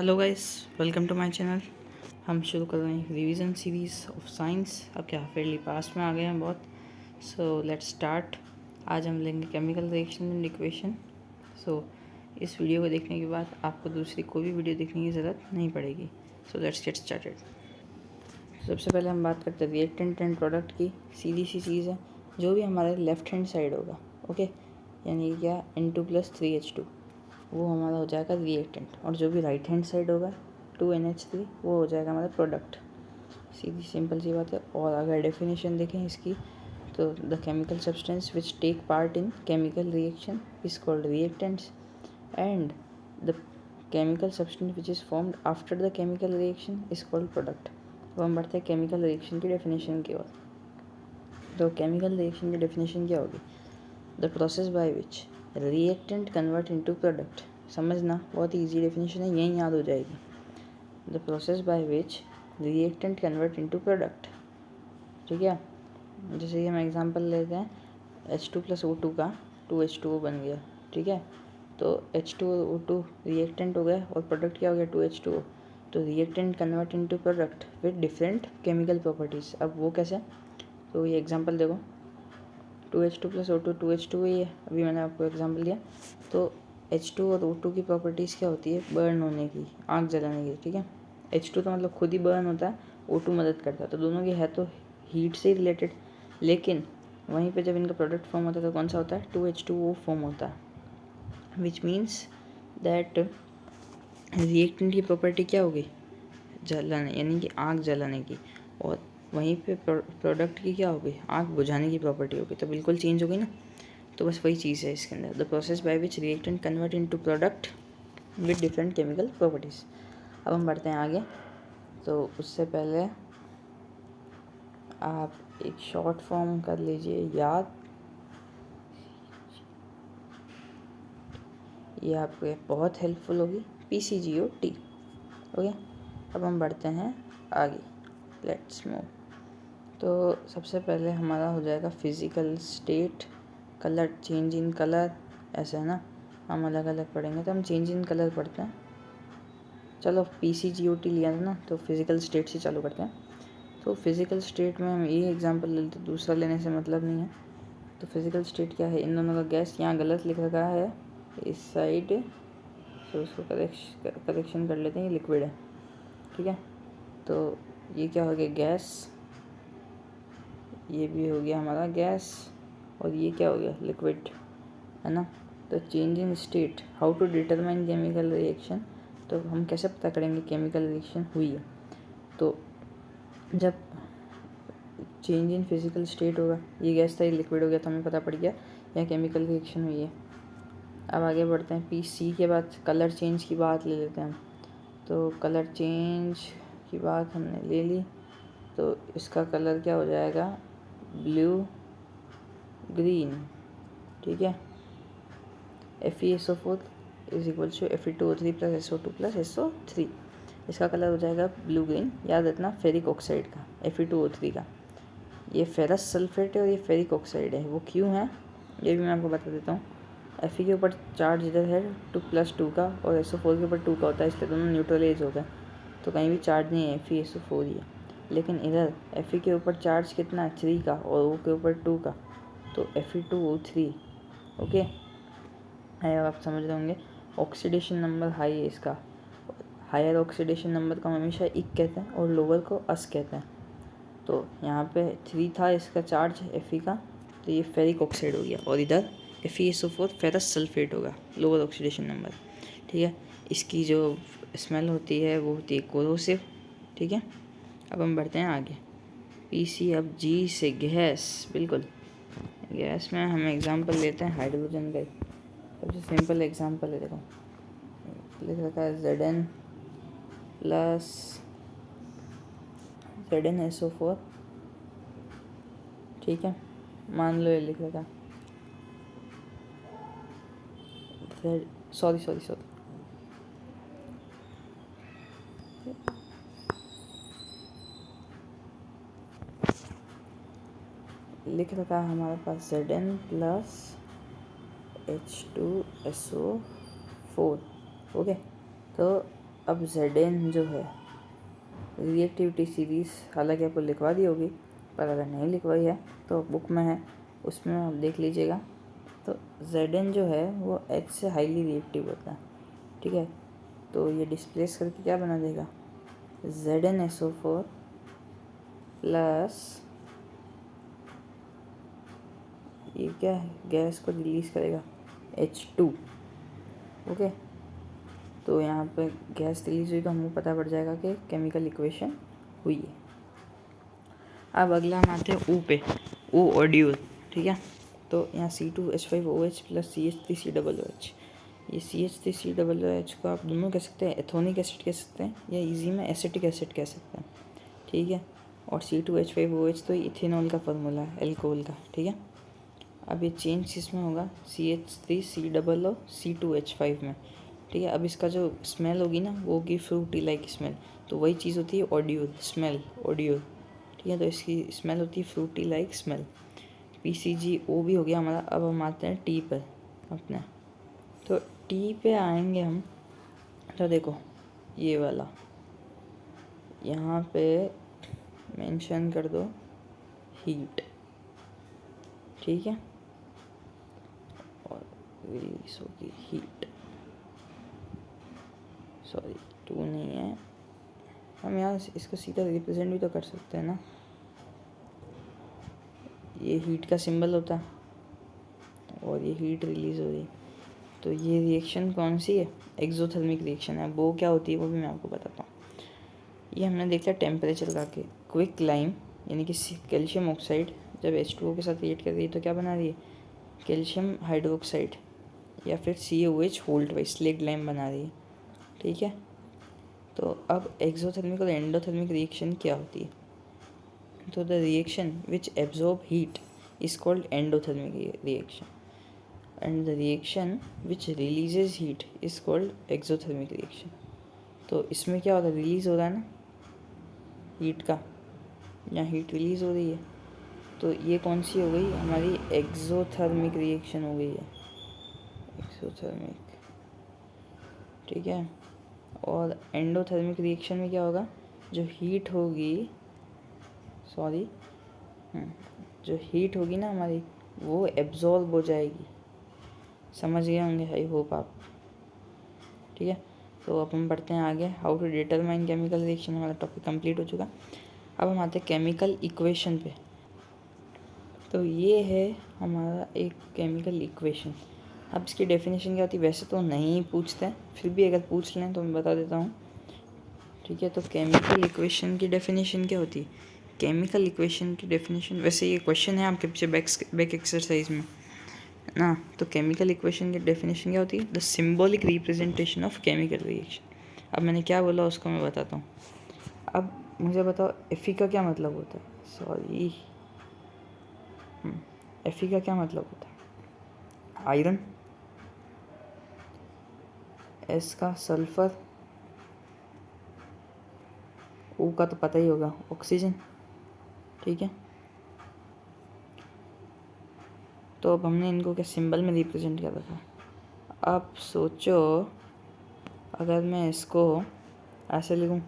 Hello guys, welcome to my channel. हम शुरू कर रहे हैं रिवीजन सीरीज़ ऑफ साइंस। अब क्या फेरली पास में आ गए हैं बहुत। So let's start. आज हम लेंगे केमिकल रिएक्शन एंड इक्वेशन। सो इस वीडियो को देखने के बाद आपको दूसरी कोई भी वीडियो देखने की ज़रूरत नहीं पड़ेगी। So let's get started. सबसे पहले हम बात करते हैं रिएक्टेंट एंड प्रोडक्ट की। सीधी सी चीज़ है, जो भी हमारे लेफ्ट हैंड साइड होगा, ओके, यानी क्या N2+3H2, वो हमारा हो जाएगा रिएक्टेंट। और जो भी राइट हैंड साइड होगा 2NH3, वो हो जाएगा हमारा प्रोडक्ट। सीधी सिंपल सी बात है। और अगर डेफिनेशन देखें इसकी, तो the chemical substance which take part in chemical reaction is called reactants and the chemical substance which is formed after the chemical reaction is called product. अब हम बढ़ते हैं केमिकल रिएक्शन की डेफिनेशन की ओर। तो केमिकल रिएक्शन की definition क्या होगी? The process by which reactant convert into product. समझना, बहुत ईजी डेफिनेशन है, यही याद हो जाएगी। The process by which reactant convert into product. ठीक है, जैसे कि हम एग्जांपल लेते हैं H2+O2 का 2H2O बन गया। ठीक है, तो H2 और O2 रिएक्टेंट हो गया और प्रोडक्ट क्या हो गया? 2H2O। तो reactant convert into product with different chemical properties. अब वो कैसे? तो ये एग्जांपल देखो, 2H2+O2 2H2 ही है, अभी मैंने आपको एग्जांपल दिया। तो H2 और O2 की प्रॉपर्टीज़ क्या होती है? बर्न होने की, आग जलाने की। ठीक है, H2 तो मतलब खुद ही बर्न होता है, O2 मदद करता है, तो दोनों की है तो हीट से रिलेटेड। लेकिन वहीं पे जब इनका प्रोडक्ट फॉर्म होता है तो कौन सा होता है? 2H2O फॉर्म होता है, विच मीन्स दैट रिएक्टेंट की प्रॉपर्टी क्या होगी? जलाने, यानी कि आग जलाने की। और वहीं पे प्रोडक्ट की क्या होगी? आग बुझाने की प्रॉपर्टी होगी। तो बिल्कुल चेंज होगी ना। तो बस वही चीज़ है इसके अंदर, the process by which reactant convert into product with different chemical properties. अब हम बढ़ते हैं आगे। तो उससे पहले आप एक शॉर्ट फॉर्म कर लीजिए याद, ये आपको बहुत हेल्पफुल होगी, PCGOT। ओके, अब हम बढ़ते हैं आगे, लेट्स मूव। तो सबसे पहले हमारा हो जाएगा physical state, colour, change in colour, ऐसा है ना। हम अलग अलग पढ़ेंगे, तो हम चेंज इन कलर पढ़ते हैं। चलो PCGOT लिया था ना, तो फिज़िकल स्टेट से चालू करते हैं। तो फिज़िकल स्टेट में हम ये एग्जांपल ले लेते, दूसरा लेने से मतलब नहीं है। तो फिज़िकल स्टेट क्या है? इन दोनों का गैस, यहाँ गलत लिख रखा है इस साइड, तो उसको करेक्शन कर लेते हैं, ये लिक्विड है। ठीक है, तो ये क्या हो गया? गैस। ये भी हो गया हमारा गैस, और ये क्या हो गया? लिक्विड, है ना। तो change in state, how to determine chemical reaction. तो हम कैसे पता करेंगे केमिकल रिएक्शन हुई है? तो जब चेंज इन फिजिकल स्टेट होगा, ये गैस था, ये लिक्विड हो गया, तो हमें पता पड़ गया यह केमिकल रिएक्शन हुई है। अब आगे बढ़ते हैं, PC के बाद कलर चेंज की बात ले लेते हैं हम। तो कलर चेंज की बात हमने ले ली, तो इसका कलर क्या हो जाएगा? Blue green. ठीक है, FeSO4 is equal to Fe2O3 plus SO2 plus SO3। इसका कलर हो जाएगा ब्लू ग्रीन। याद रखना, फेरिक ऑक्साइड का, Fe2O3 का। ये फेरस सल्फेट है और ये फेरिक ऑक्साइड है। वो क्यों है ये भी मैं आपको बता देता हूँ। Fe के ऊपर चार्ज इधर है 2+2 का, और SO4 के ऊपर 2 का होता है, इसलिए दोनों न्यूट्रलाइज हो गए। तो कहीं भी चार्ज नहीं है, FeSO4 ही है। लेकिन इधर Fe के ऊपर चार्ज कितना है? 3 का, और O के ऊपर 2 का, तो Fe2O3। ओके, है, अब आप समझ रहे होंगे। ऑक्सीडेशन नंबर हाई है इसका। हायर ऑक्सीडेशन नंबर को हम हमेशा इक कहते हैं और लोअर को अस कहते हैं। तो यहाँ पे 3 था इसका चार्ज Fe का, तो ये फेरिक ऑक्साइड हो गया, और इधर FeSO4 फेरस सल्फेट होगा, लोअर ऑक्सीडेशन नंबर। ठीक है, इसकी जो स्मेल होती है वो होती है कोरोसिव। ठीक है, अब हम बढ़ते हैं आगे। PC, अब G से गैस। बिल्कुल, गैस में हम एग्जांपल लेते हैं हाइड्रोजन का। सबसे सिंपल एग्जांपल है, देखो लिख रखा है ZnSO4। ठीक है, मान लो ये लिख रखा, सॉरी लिख रखा है हमारे पास Zn+H2SO4। ओके, तो अब Zn जो है रिएक्टिविटी सीरीज़, हालांकि आपको लिखवा दी होगी, पर अगर नहीं लिखवाई है तो बुक में है, उसमें आप देख लीजिएगा। तो Zn जो है वो H से हाईली रिएक्टिव होता है, ठीक है। तो ये डिस्प्लेस करके क्या बना देगा, ZnSO4 प्लस ये क्या है, गैस को रिलीज़ करेगा H2। ओके, तो यहाँ पे गैस रिलीज हुई तो हमको पता पड़ जाएगा कि केमिकल इक्वेशन हुई है। अब अगला हम आते हैं O पे, O ऑड्यूल, ठीक है। तो यहाँ C2H5OH प्लस CH3COOH, ये CH3COOH को आप दोनों कह सकते हैं, एथोनिक एसिड कह सकते हैं या इजी में एसिटिक एसिड कह सकते हैं, ठीक है। और C2H5OH तो इथेनॉल का फार्मूला है, एल्कोहल का, ठीक है। अब ये चेंज किसमें होगा, CH3COO C2H5 में, ठीक है। अब इसका जो स्मेल होगी ना वो होगी फ्रूटी लाइक स्मेल, तो वही चीज़ होती है ऑड्यूल, स्मेल ऑड्यूल, ठीक है। तो इसकी स्मेल होती है फ्रूटी लाइक स्मेल। PCGO भी हो गया हमारा। अब हम आते हैं टी पर अपने, तो टी पे आएंगे हम। तो देखो ये वाला यहाँ पे मेंशन कर दो हीट, ठीक है, और रिलीज होगी हीट, सॉरी 2 नहीं है, हम यहाँ इसको सीधा रिप्रेजेंट भी तो कर सकते हैं ना, ये हीट का सिंबल होता है और ये हीट रिलीज़ हो रही, तो ये रिएक्शन कौन सी है, एक्सोथर्मिक रिएक्शन है। वो क्या होती है वो भी मैं आपको बताता हूँ। ये हमने देख लिया टेम्परेचर लगा के, क्विक लाइम यानी कि कैल्शियम ऑक्साइड जब H2O के साथ रिएक्ट कर रही है तो क्या बना रही है, कैल्शियम हाइड्रोक्साइड या फिर CaOH hold wise slaked lime बना रही है, ठीक है। तो अब एक्सोथर्मिक और एंडोथर्मिक रिएक्शन क्या होती है, तो the reaction which absorb heat is called endothermic reaction and the reaction which releases heat is called exothermic reaction। तो इसमें क्या होता है, रिलीज़ हो रहा है ना हीट का, यहाँ हीट रिलीज़ हो रही है, तो ये कौन सी हो गई हमारी, एक्सोथर्मिक रिएक्शन हो गई है, एक्सोथर्मिक, ठीक है। और एंडोथर्मिक रिएक्शन में क्या होगा, जो हीट होगी, सॉरी जो हीट होगी ना हमारी वो एब्जॉर्ब हो जाएगी, समझ गए होंगे आई होप आप, ठीक है। तो अब हम बढ़ते हैं आगे, how to determine chemical reaction, हमारा टॉपिक कंप्लीट हो चुका। अब हम आते हैं केमिकल इक्वेशन पे। तो ये है हमारा एक केमिकल इक्वेशन। अब इसकी डेफिनेशन क्या होती है, वैसे तो नहीं पूछते हैं, फिर भी अगर पूछ लें तो मैं बता देता हूँ, ठीक है। तो केमिकल इक्वेशन की डेफिनेशन क्या होती है, केमिकल इक्वेशन की डेफिनेशन, वैसे ये क्वेश्चन है आपके पीछे बैक एक्सरसाइज में ना। तो केमिकल इक्वेशन की डेफिनेशन क्या होती है, the symbolic representation of chemical reaction. अब मैंने क्या बोला उसको मैं बताता हूँ। अब मुझे बताओ एफी का क्या मतलब होता है, सॉरी एफी का क्या मतलब होता है, आयरन, एस का सल्फर, ओ का तो पता ही होगा ऑक्सीजन, ठीक है। तो अब हमने इनको क्या सिंबल में रिप्रेजेंट कर रखा है। अब सोचो अगर मैं इसको ऐसे लिखूं,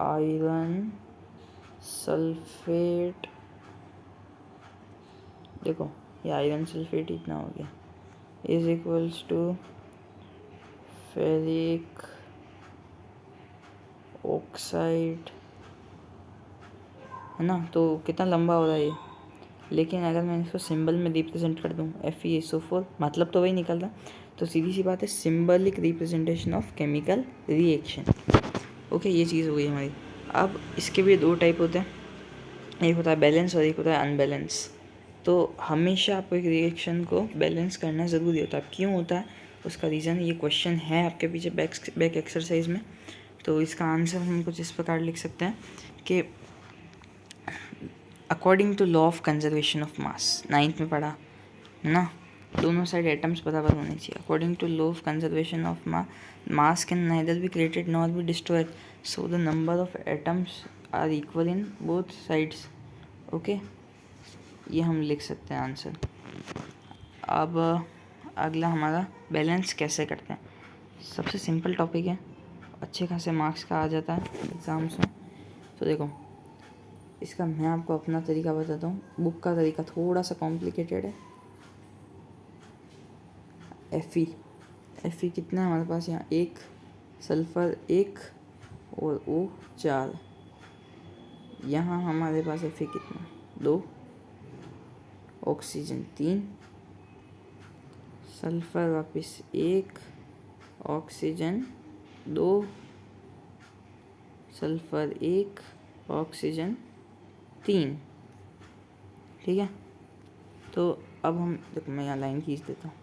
आयरन सल्फेट, देखो ये आयरन सल्फेट इतना हो गया, is equals to ferric oxide, है ना। तो कितना लंबा हो रहा है ये, लेकिन अगर मैं इसको सिंबल में रिप्रेजेंट कर दूँ FeSO4, मतलब तो वही निकल रहा, तो सीधी सी बात है symbolic representation of chemical reaction. Okay, ये चीज़ हो गई हमारी। अब इसके भी दो टाइप होते हैं, एक होता है बैलेंस और एक होता है अनबैलेंस। तो हमेशा आपको एक रिएक्शन को बैलेंस करना ज़रूरी होता है। क्यों होता है उसका रीज़न ये क्वेश्चन है आपके पीछे बैक एक्सरसाइज में। तो इसका आंसर हम कुछ इस प्रकार लिख सकते हैं कि according to law of conservation of mass, 9th में पढ़ा ना, दोनों साइड एटम्स बराबर होने चाहिए। According to law of conservation of mass can neither be created nor be destroyed, so the number of atoms are equal in both sides. Okay, ये हम लिख सकते हैं आंसर। अब अगला हमारा बैलेंस कैसे करते हैं। सबसे सिंपल टॉपिक है, अच्छे खासे मार्क्स का आ जाता है एग्ज़ाम्स में। तो देखो, इसका मैं आपको अपना तरीका बताता हूँ। बुक का तरीका थोड़ा सा कॉम्प्लिकेटेड है। Fe कितना है हमारे पास यहाँ, 1, सल्फ़र 1 और O4। यहाँ हमारे पास Fe कितना, 2, ऑक्सीजन 3, सल्फ़र वापस 1, ऑक्सीजन 2, सल्फ़र 1, ऑक्सीजन 3। ठीक है। तो अब हम देखो, मैं यहाँ लाइन खींच देता हूँ।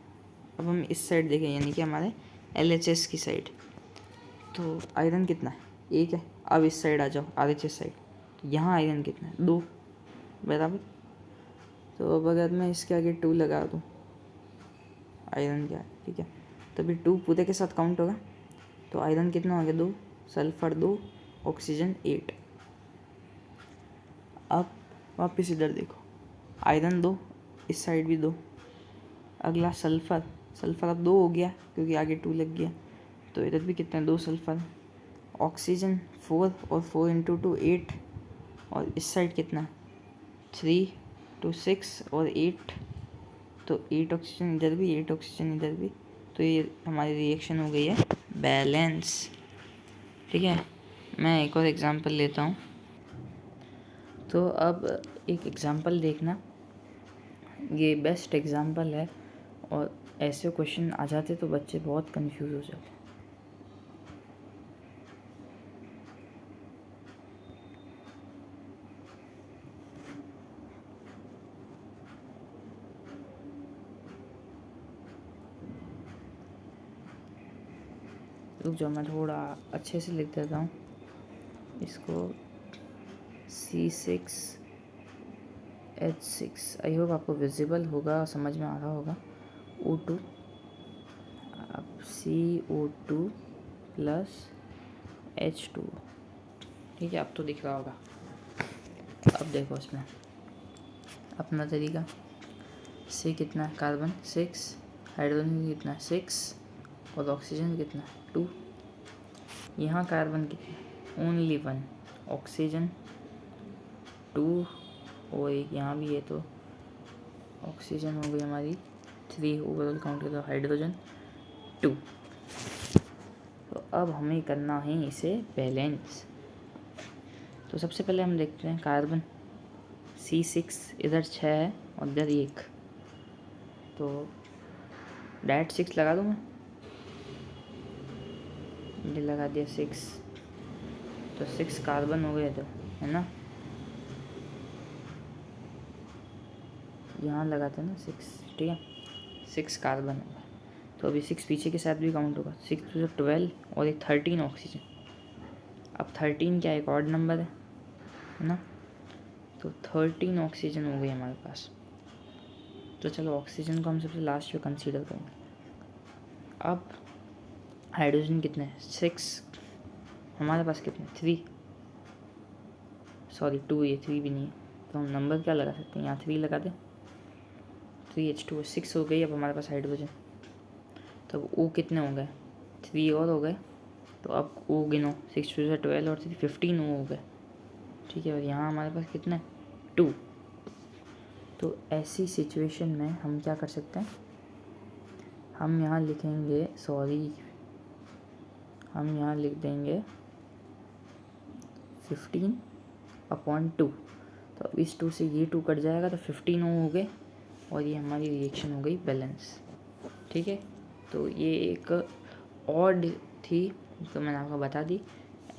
अब हम इस साइड देखें, यानी कि हमारे LHS की साइड। तो आयरन कितना है, 1 है। अब इस साइड आ जाओ, RHS साइड। तो यहाँ आयरन कितना है, 2 बराबर। तो अब अगर मैं इसके आगे 2 लगा दूँ, आयरन क्या है, ठीक है, तभी 2 पूरे के साथ काउंट होगा। तो आयरन कितना हो गया, 2, सल्फ़र 2, ऑक्सीजन 8। अब वापस इधर देखो, आयरन 2, इस साइड भी 2। अगला सल्फ़र अब 2 हो गया क्योंकि आगे 2 लग गया। तो इधर भी कितना है, 2 सल्फ़र। ऑक्सीजन 4 और 4 इंटू 2 8। और इस साइड कितना, 3 2 6 और 8। तो 8 ऑक्सीजन इधर भी, 8 ऑक्सीजन इधर भी। तो ये हमारी रिएक्शन हो गई है बैलेंस। ठीक है। मैं एक और एग्जांपल लेता हूँ। तो अब एक एग्जांपल देखना, ये बेस्ट एग्जांपल है, और ऐसे क्वेश्चन आ जाते तो बच्चे बहुत कंफ्यूज हो जाते। रुक जाओ, मैं थोड़ा अच्छे से लिख देता हूँ इसको। C6H6, आई होप आपको विजिबल होगा, समझ में आ रहा होगा। O2, अब CO2 प्लस H2। ठीक है, अब तो दिख रहा होगा। अब देखो इसमें अपना तरीका। C कितना है, कार्बन 6, हाइड्रोजन कितना है 6, और ऑक्सीजन कितना है 2। यहाँ कार्बन कितना, ओनली 1, ऑक्सीजन 2, और एक यहाँ भी है। तो ऑक्सीजन हो गई हमारी 3, ओवरऑल काउंट करो हाइड्रोजन 2। तो अब हमें करना है इसे बैलेंस। तो सबसे पहले हम देखते हैं कार्बन C6, इधर 6 है और इधर 1। तो डायरेक्ट 6 लगा दूँ मैं, ये लगा दिया 6। तो 6 कार्बन हो गया, तो है ना, यहाँ लगाते हैं ना 6। ठीक है, 6 कार्बन होगा। तो अभी 6 पीछे के साथ भी काउंट होगा, 6 to 12 और एक 13 ऑक्सीजन। अब 13 क्या, एक ऑड नंबर है ना। तो 13 ऑक्सीजन हो गई हमारे पास। तो चलो ऑक्सीजन को हम सबसे लास्ट में कंसीडर करेंगे। अब हाइड्रोजन कितने हैं, 6, हमारे पास कितने, 3, सॉरी 2, ये 3 भी नहीं है। तो हम नंबर क्या लगा सकते हैं, यहाँ 3 लगा दें, 3H2, 6 हो गई अब हमारे पास हाइड्रोजन। तब O कितने हो गए, 3 और हो गए। तो अब O गिनो, 6 to 12 और 3 15 O हो गए। ठीक है, और यहाँ हमारे पास कितना है, 2। तो ऐसी सिचुएशन में हम क्या कर सकते हैं, हम यहाँ लिखेंगे, हम यहाँ लिख देंगे 15/2। तो अब इस 2 से ये 2 कट जाएगा, तो 15 हो गए, और ये हमारी रिएक्शन हो गई बैलेंस। ठीक है। तो ये एक ऑड थी, तो मैंने आपको बता दी,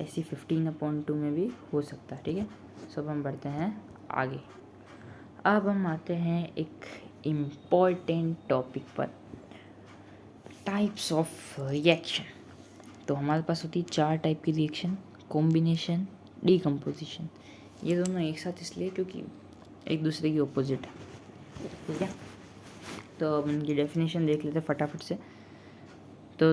ऐसी 15/2 में भी हो सकता है। ठीक है। सब हम बढ़ते हैं आगे। अब हम आते हैं एक इम्पॉर्टेंट टॉपिक पर, टाइप्स ऑफ रिएक्शन। तो हमारे पास होती है 4 टाइप की रिएक्शन, कॉम्बिनेशन, डीकम्पोजिशन। ये दोनों एक साथ इसलिए क्योंकि एक दूसरे की ऑपोजिट है। ठीक है। तो अब इनकी डेफिनेशन देख लेते हैं फटाफट से। तो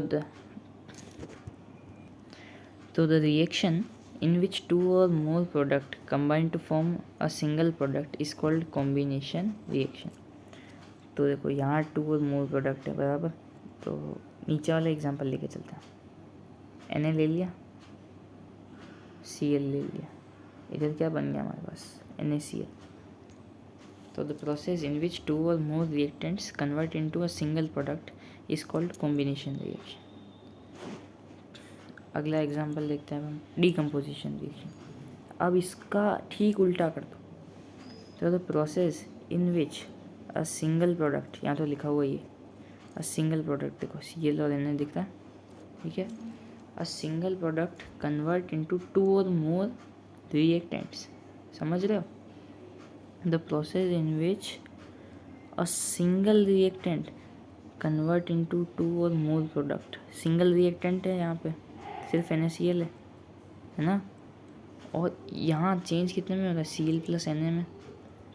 the reaction in which 2 or more product combine to form a single product is called combination reaction। तो देखो यहाँ 2 और more product है बराबर, तो नीचे वाला एग्जांपल लेके चलते हैं। Na ले लिया, Cl ले लिया, इधर क्या बन गया हमारे पास, NaCl। तो the process in which 2 or more reactants convert into a single product is called combination reaction। अगला एग्जांपल देखते हैं हम, डीकम्पोजिशन रिएक्शन। अब इसका ठीक उल्टा कर दो, तो the process in which a single product, यहाँ तो लिखा हुआ ये अ सिंगल प्रोडक्ट, देखो Cl और Na दिख रहा है, ठीक है। A single product convert into 2 or more reactants, समझ रहे हो। The process in which a single reactant convert into 2 or more product, single reactant है यहाँ पे, सिर्फ NaCl है ना, और यहाँ चेंज कितने में होगा, Cl प्लस Na में,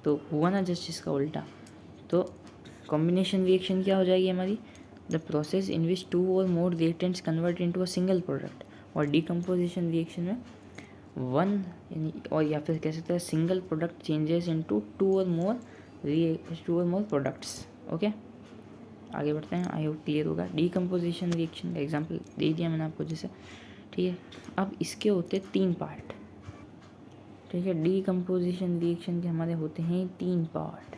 तो हुआ ना जस्ट इसका उल्टा। तो कॉम्बिनेशन रिएक्शन क्या हो जाएगी हमारी, the process in which 2 or more reactants convert into a single product. और डीकम्पोजिशन रिएक्शन में वन, और या फिर कह सकते हैं single product changes into 2 or more products. Okay, आगे बढ़ते हैं, आई होप क्लियर होगा। डीकम्पोजिशन रिएक्शन का एग्जांपल दे दिया मैंने आपको जैसे, ठीक है। अब इसके होते हैं 3 पार्ट, ठीक है। डीकम्पोजिशन रिएक्शन के हमारे होते हैं 3 पार्ट।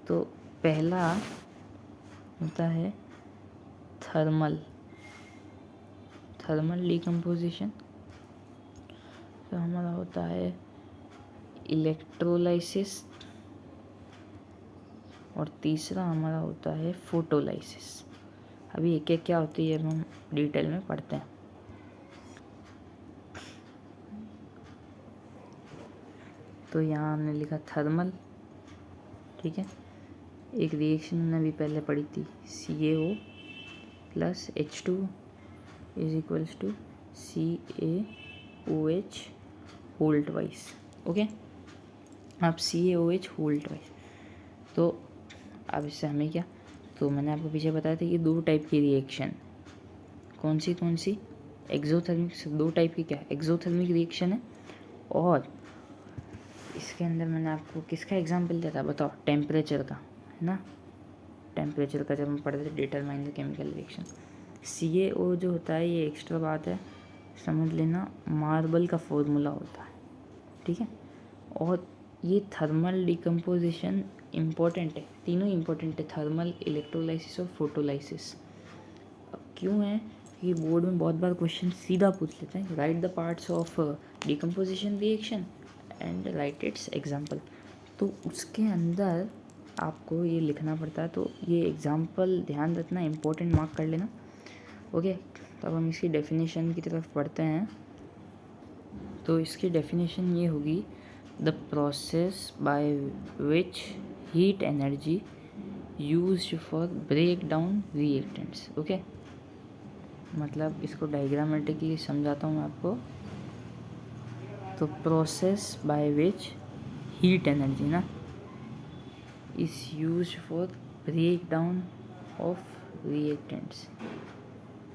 तो पहला होता है थर्मल डीकम्पोजिशन, तो हमारा होता है इलेक्ट्रोलाइसिस, और तीसरा हमारा होता है फोटोलाइसिस। अभी एक एक क्या होती है हम डिटेल में पढ़ते हैं। तो यहाँ हमने लिखा थर्मल, ठीक है। एक रिएक्शन हमने अभी पहले पढ़ी थी, CaO plus H2 is equals to CaOH whole twice. Okay, अब CaOH होल ट्वाइस, तो अब इससे हमें क्या, तो मैंने आपको पीछे बताया था कि 2 टाइप की रिएक्शन, कौन सी एक्सोथर्मिक, 2 टाइप की क्या एक्सोथर्मिक रिएक्शन है, और इसके अंदर मैंने आपको किसका एग्जांपल दिया था बताओ, टेम्परेचर का, है ना। टेम्परेचर का जब हम पढ़ते थे, determine the chemical reaction. CaO जो होता है, ये एक्स्ट्रा बात है, समझ लेना, मार्बल का फॉर्मूला होता है, ठीक है। और ये थर्मल डिकम्पोजिशन इम्पोर्टेंट है, तीनों इम्पोर्टेंट है, थर्मल, इलेक्ट्रोलाइसिस और फोटोलाइसिस। अब क्यों है, ये बोर्ड में बहुत बार क्वेश्चन सीधा पूछ लेते हैं, right the parts of decomposition reaction and right it's example. तो उसके अंदर आपको ये लिखना पड़ता है, तो ये एग्जाम्पल ध्यान रखना, इम्पोर्टेंट मार्क कर लेना। ओके, तो अब हम इसकी डेफिनेशन की तरफ पढ़ते हैं। तो इसकी डेफिनेशन ये होगी, the process by which heat energy used for break down reactants. Okay, मतलब इसको डायग्रामेटिकली समझाता हूँ मैं आपको। तो process by which heat energy ना is used for break down of reactants,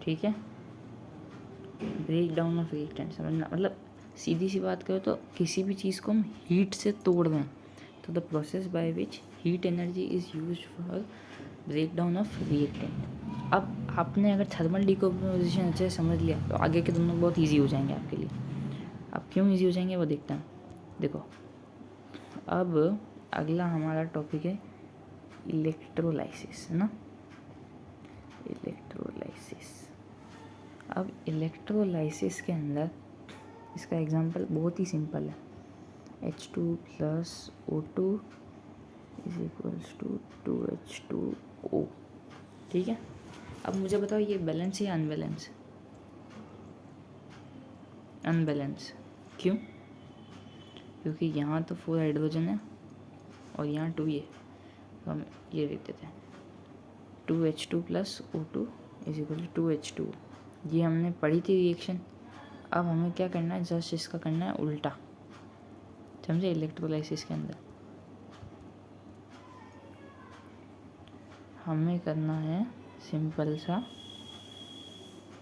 ठीक है। ब्रेक डाउन ऑफ रिएक्टेंट्स समझना, मतलब सीधी सी बात करो तो किसी भी चीज़ को हम हीट से तोड़ दें, तो the process by which heat energy is used for break down of reactant. अब आपने अगर थर्मल डिकम्पोजिशन अच्छे से समझ लिया, तो आगे के दोनों बहुत इजी हो जाएंगे आपके लिए। अब क्यों इजी हो जाएंगे वो देखते हैं। देखो, अब अगला हमारा टॉपिक है इलेक्ट्रोलाइसिस, है ना, इलेक्ट्रोलाइसिस। अब इलेक्ट्रोलाइसिस के अंदर इसका एग्जांपल बहुत ही सिंपल है, H2 plus O2 is equals to 2H2O, ठीक है। अब मुझे बताओ, ये बैलेंस या अनबैलेंस? अनबैलेंस क्यों? क्योंकि यहाँ तो 4 हाइड्रोजन है और यहाँ 2 ये, तो हम ये लिख देते हैं 2H2 plus O2 is equal to 2H2। ये हमने पढ़ी थी रिएक्शन। अब हमें क्या करना है, जस्ट इसका करना है उल्टा, समझे। इलेक्ट्रोलाइसिस के अंदर हमें करना है सिंपल सा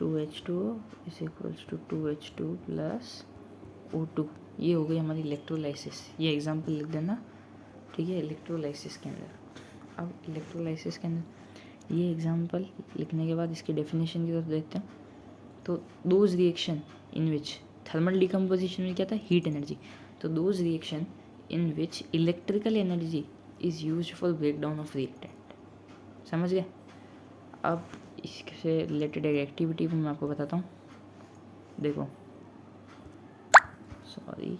2H2O is equals to 2H2 plus O2। ये हो गई हमारी इलेक्ट्रोलाइसिस, ये एग्जांपल लिख देना, ठीक है। इलेक्ट्रोलाइसिस के अंदर, अब इलेक्ट्रोलाइसिस के अंदर ये एग्जाम्पल लिखने के बाद इसकी डेफिनेशन की तरफ देखते हैं। तो those reaction in which thermal decomposition में क्या था, हीट एनर्जी। तो those reaction in which electrical energy is use for break down of reactant. समझ गए। अब इससे रिलेटेड एक एक्टिविटी भी मैं आपको बताता हूँ। देखो, सॉरी,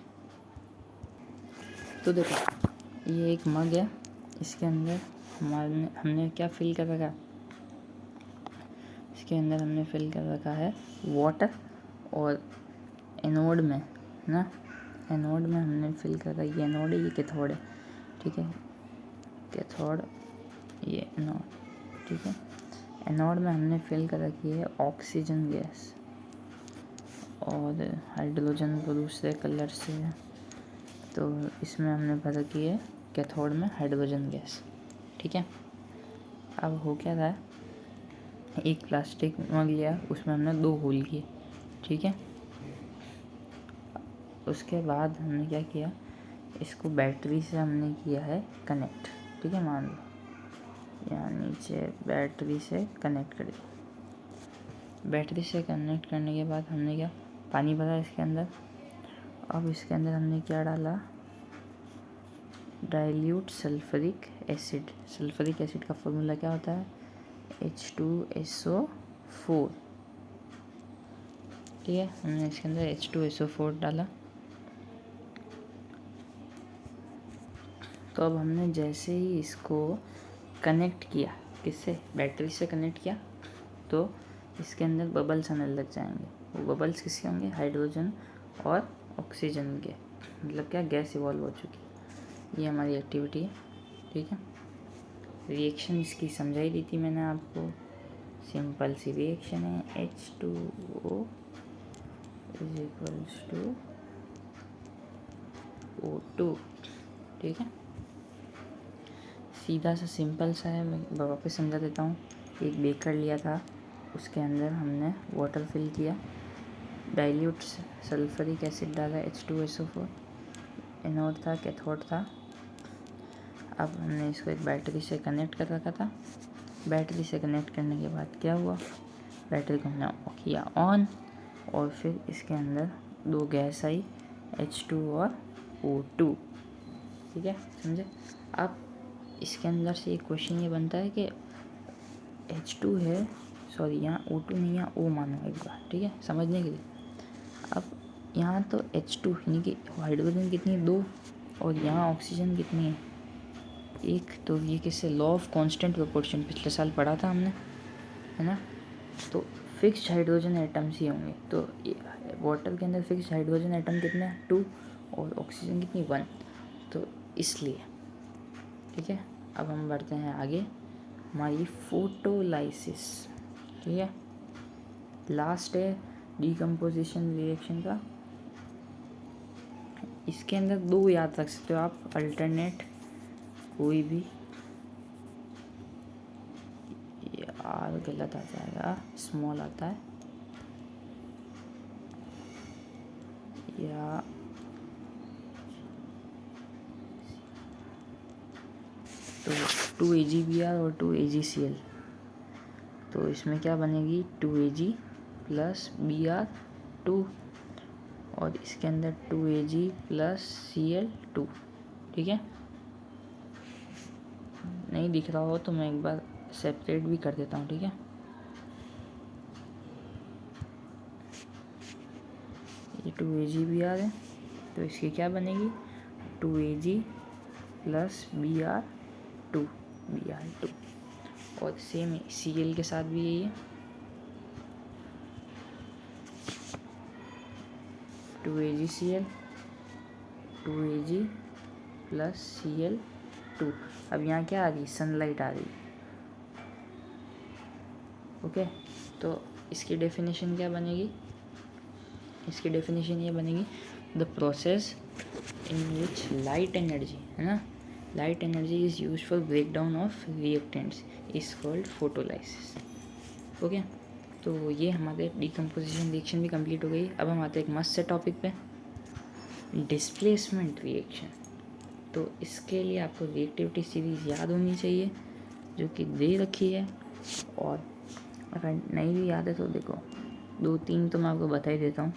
तो देखो ये एक मग है, इसके अंदर हमने क्या फिल कर रखा है, इसके अंदर हमने फिल कर रखा है वाटर, और एनोड में ना, एनोड में हमने फिल कर रखा है, ये एनोड है, ये कैथोड है, ठीक है, कैथोड, ये एनोड, ठीक है। एनोड में हमने फिल कर रखी है ऑक्सीजन गैस, और हाइड्रोजन तो दूसरे कलर से है, तो इसमें हमने भर रखी है कैथोड में हाइड्रोजन गैस, ठीक है। अब हो क्या रहा है, एक प्लास्टिक मग लिया, उसमें हमने 2 होल किए, ठीक है। उसके बाद हमने क्या किया, इसको बैटरी से हमने किया है कनेक्ट, ठीक है। मान लो यहाँ नीचे बैटरी से कनेक्ट कर दिया। बैटरी से कनेक्ट करने के बाद हमने क्या, पानी भरा इसके अंदर। अब इसके अंदर हमने क्या डाला, dilute sulphuric acid. Sulphuric acid का फॉर्मूला क्या होता है, H2SO4, ठीक है। हमने इसके अंदर H2SO4 डाला। तो अब हमने जैसे ही इसको कनेक्ट किया, किससे, बैटरी से कनेक्ट किया, तो इसके अंदर बबल्स आने लग जाएंगे। वो बबल्स किसके होंगे, हाइड्रोजन और ऑक्सीजन के, मतलब क्या, गैस इवॉल्व हो चुकी है। ये हमारी एक्टिविटी है, ठीक है। रिएक्शन इसकी समझाई दी थी मैंने आपको, सिंपल सी रिएक्शन है, H2O is equals to O2, ठीक है। सीधा सा सिंपल सा है, मैं वापस समझा देता हूँ। एक बेकर लिया था, उसके अंदर हमने वाटर फिल किया, डाइल्यूट सल्फ्यूरिक एसिड डाला, H2SO4, एनोड था, कैथोड था। अब हमने इसको एक बैटरी से कनेक्ट कर रखा था। बैटरी से कनेक्ट करने के बाद क्या हुआ, बैटरी को हमने किया ऑन, और फिर इसके अंदर 2 गैस आई, H2 और O2, ठीक है, समझे। अब इसके अंदर से एक क्वेश्चन ये बनता है कि H2 है, सॉरी यहाँ O2 नहीं, यहाँ O मानो एक बार, ठीक है, समझने के लिए। अब यहाँ तो H2 यानी कि हाइड्रोजन कितनी है, 2, और यहाँ ऑक्सीजन कितनी है, 1। तो ये किससे, लॉ ऑफ कांस्टेंट प्रोपोर्शन पिछले साल पढ़ा था हमने, है ना। तो फिक्स्ड हाइड्रोजन एटम्स ही होंगे। तो वाटर के अंदर फिक्स्ड हाइड्रोजन एटम कितने हैं, 2, और ऑक्सीजन कितनी, 1। तो इसलिए, ठीक है। अब हम बढ़ते हैं आगे, हमारी फोटोलाइसिस, ठीक है, लास्ट है डिकम्पोजिशन रिएक्शन का। इसके अंदर 2 याद रख सकते हो आप, अल्टरनेट कोई भी, यार गलत आ जाएगा, स्मॉल आता है, या तो 2AgBr और 2AgCl। तो इसमें क्या बनेगी, 2Ag प्लस Br2, और इसके अंदर 2Ag प्लस Cl2, ठीक है। नहीं दिख रहा हो तो मैं एक बार सेपरेट भी कर देता हूँ, ठीक है। ये 2AgBr है, तो इसकी क्या बनेगी, 2Ag प्लस Br2, और सेम Cl के साथ भी यही है, 2AgCl, 2Ag प्लस Cl2। अब यहाँ क्या आ रही, सनलाइट आ रही, ओके। तो इसकी डेफिनेशन क्या बनेगी, इसकी डेफिनेशन ये बनेगी, the process in which light energy, है ना, light energy is use for break down of reactants is called photolysis, okay. तो ये हमारे डिकम्पोजिशन रिएक्शन भी कंप्लीट हो गई। अब हम आते हैं एक मस्त से टॉपिक पे, डिस्प्लेसमेंट रिएक्शन। तो इसके लिए आपको रिएक्टिविटी सीरीज़ याद होनी चाहिए, जो कि दे रखी है, और अगर नहीं भी याद है तो देखो 2-3 तो मैं आपको बता ही देता हूँ।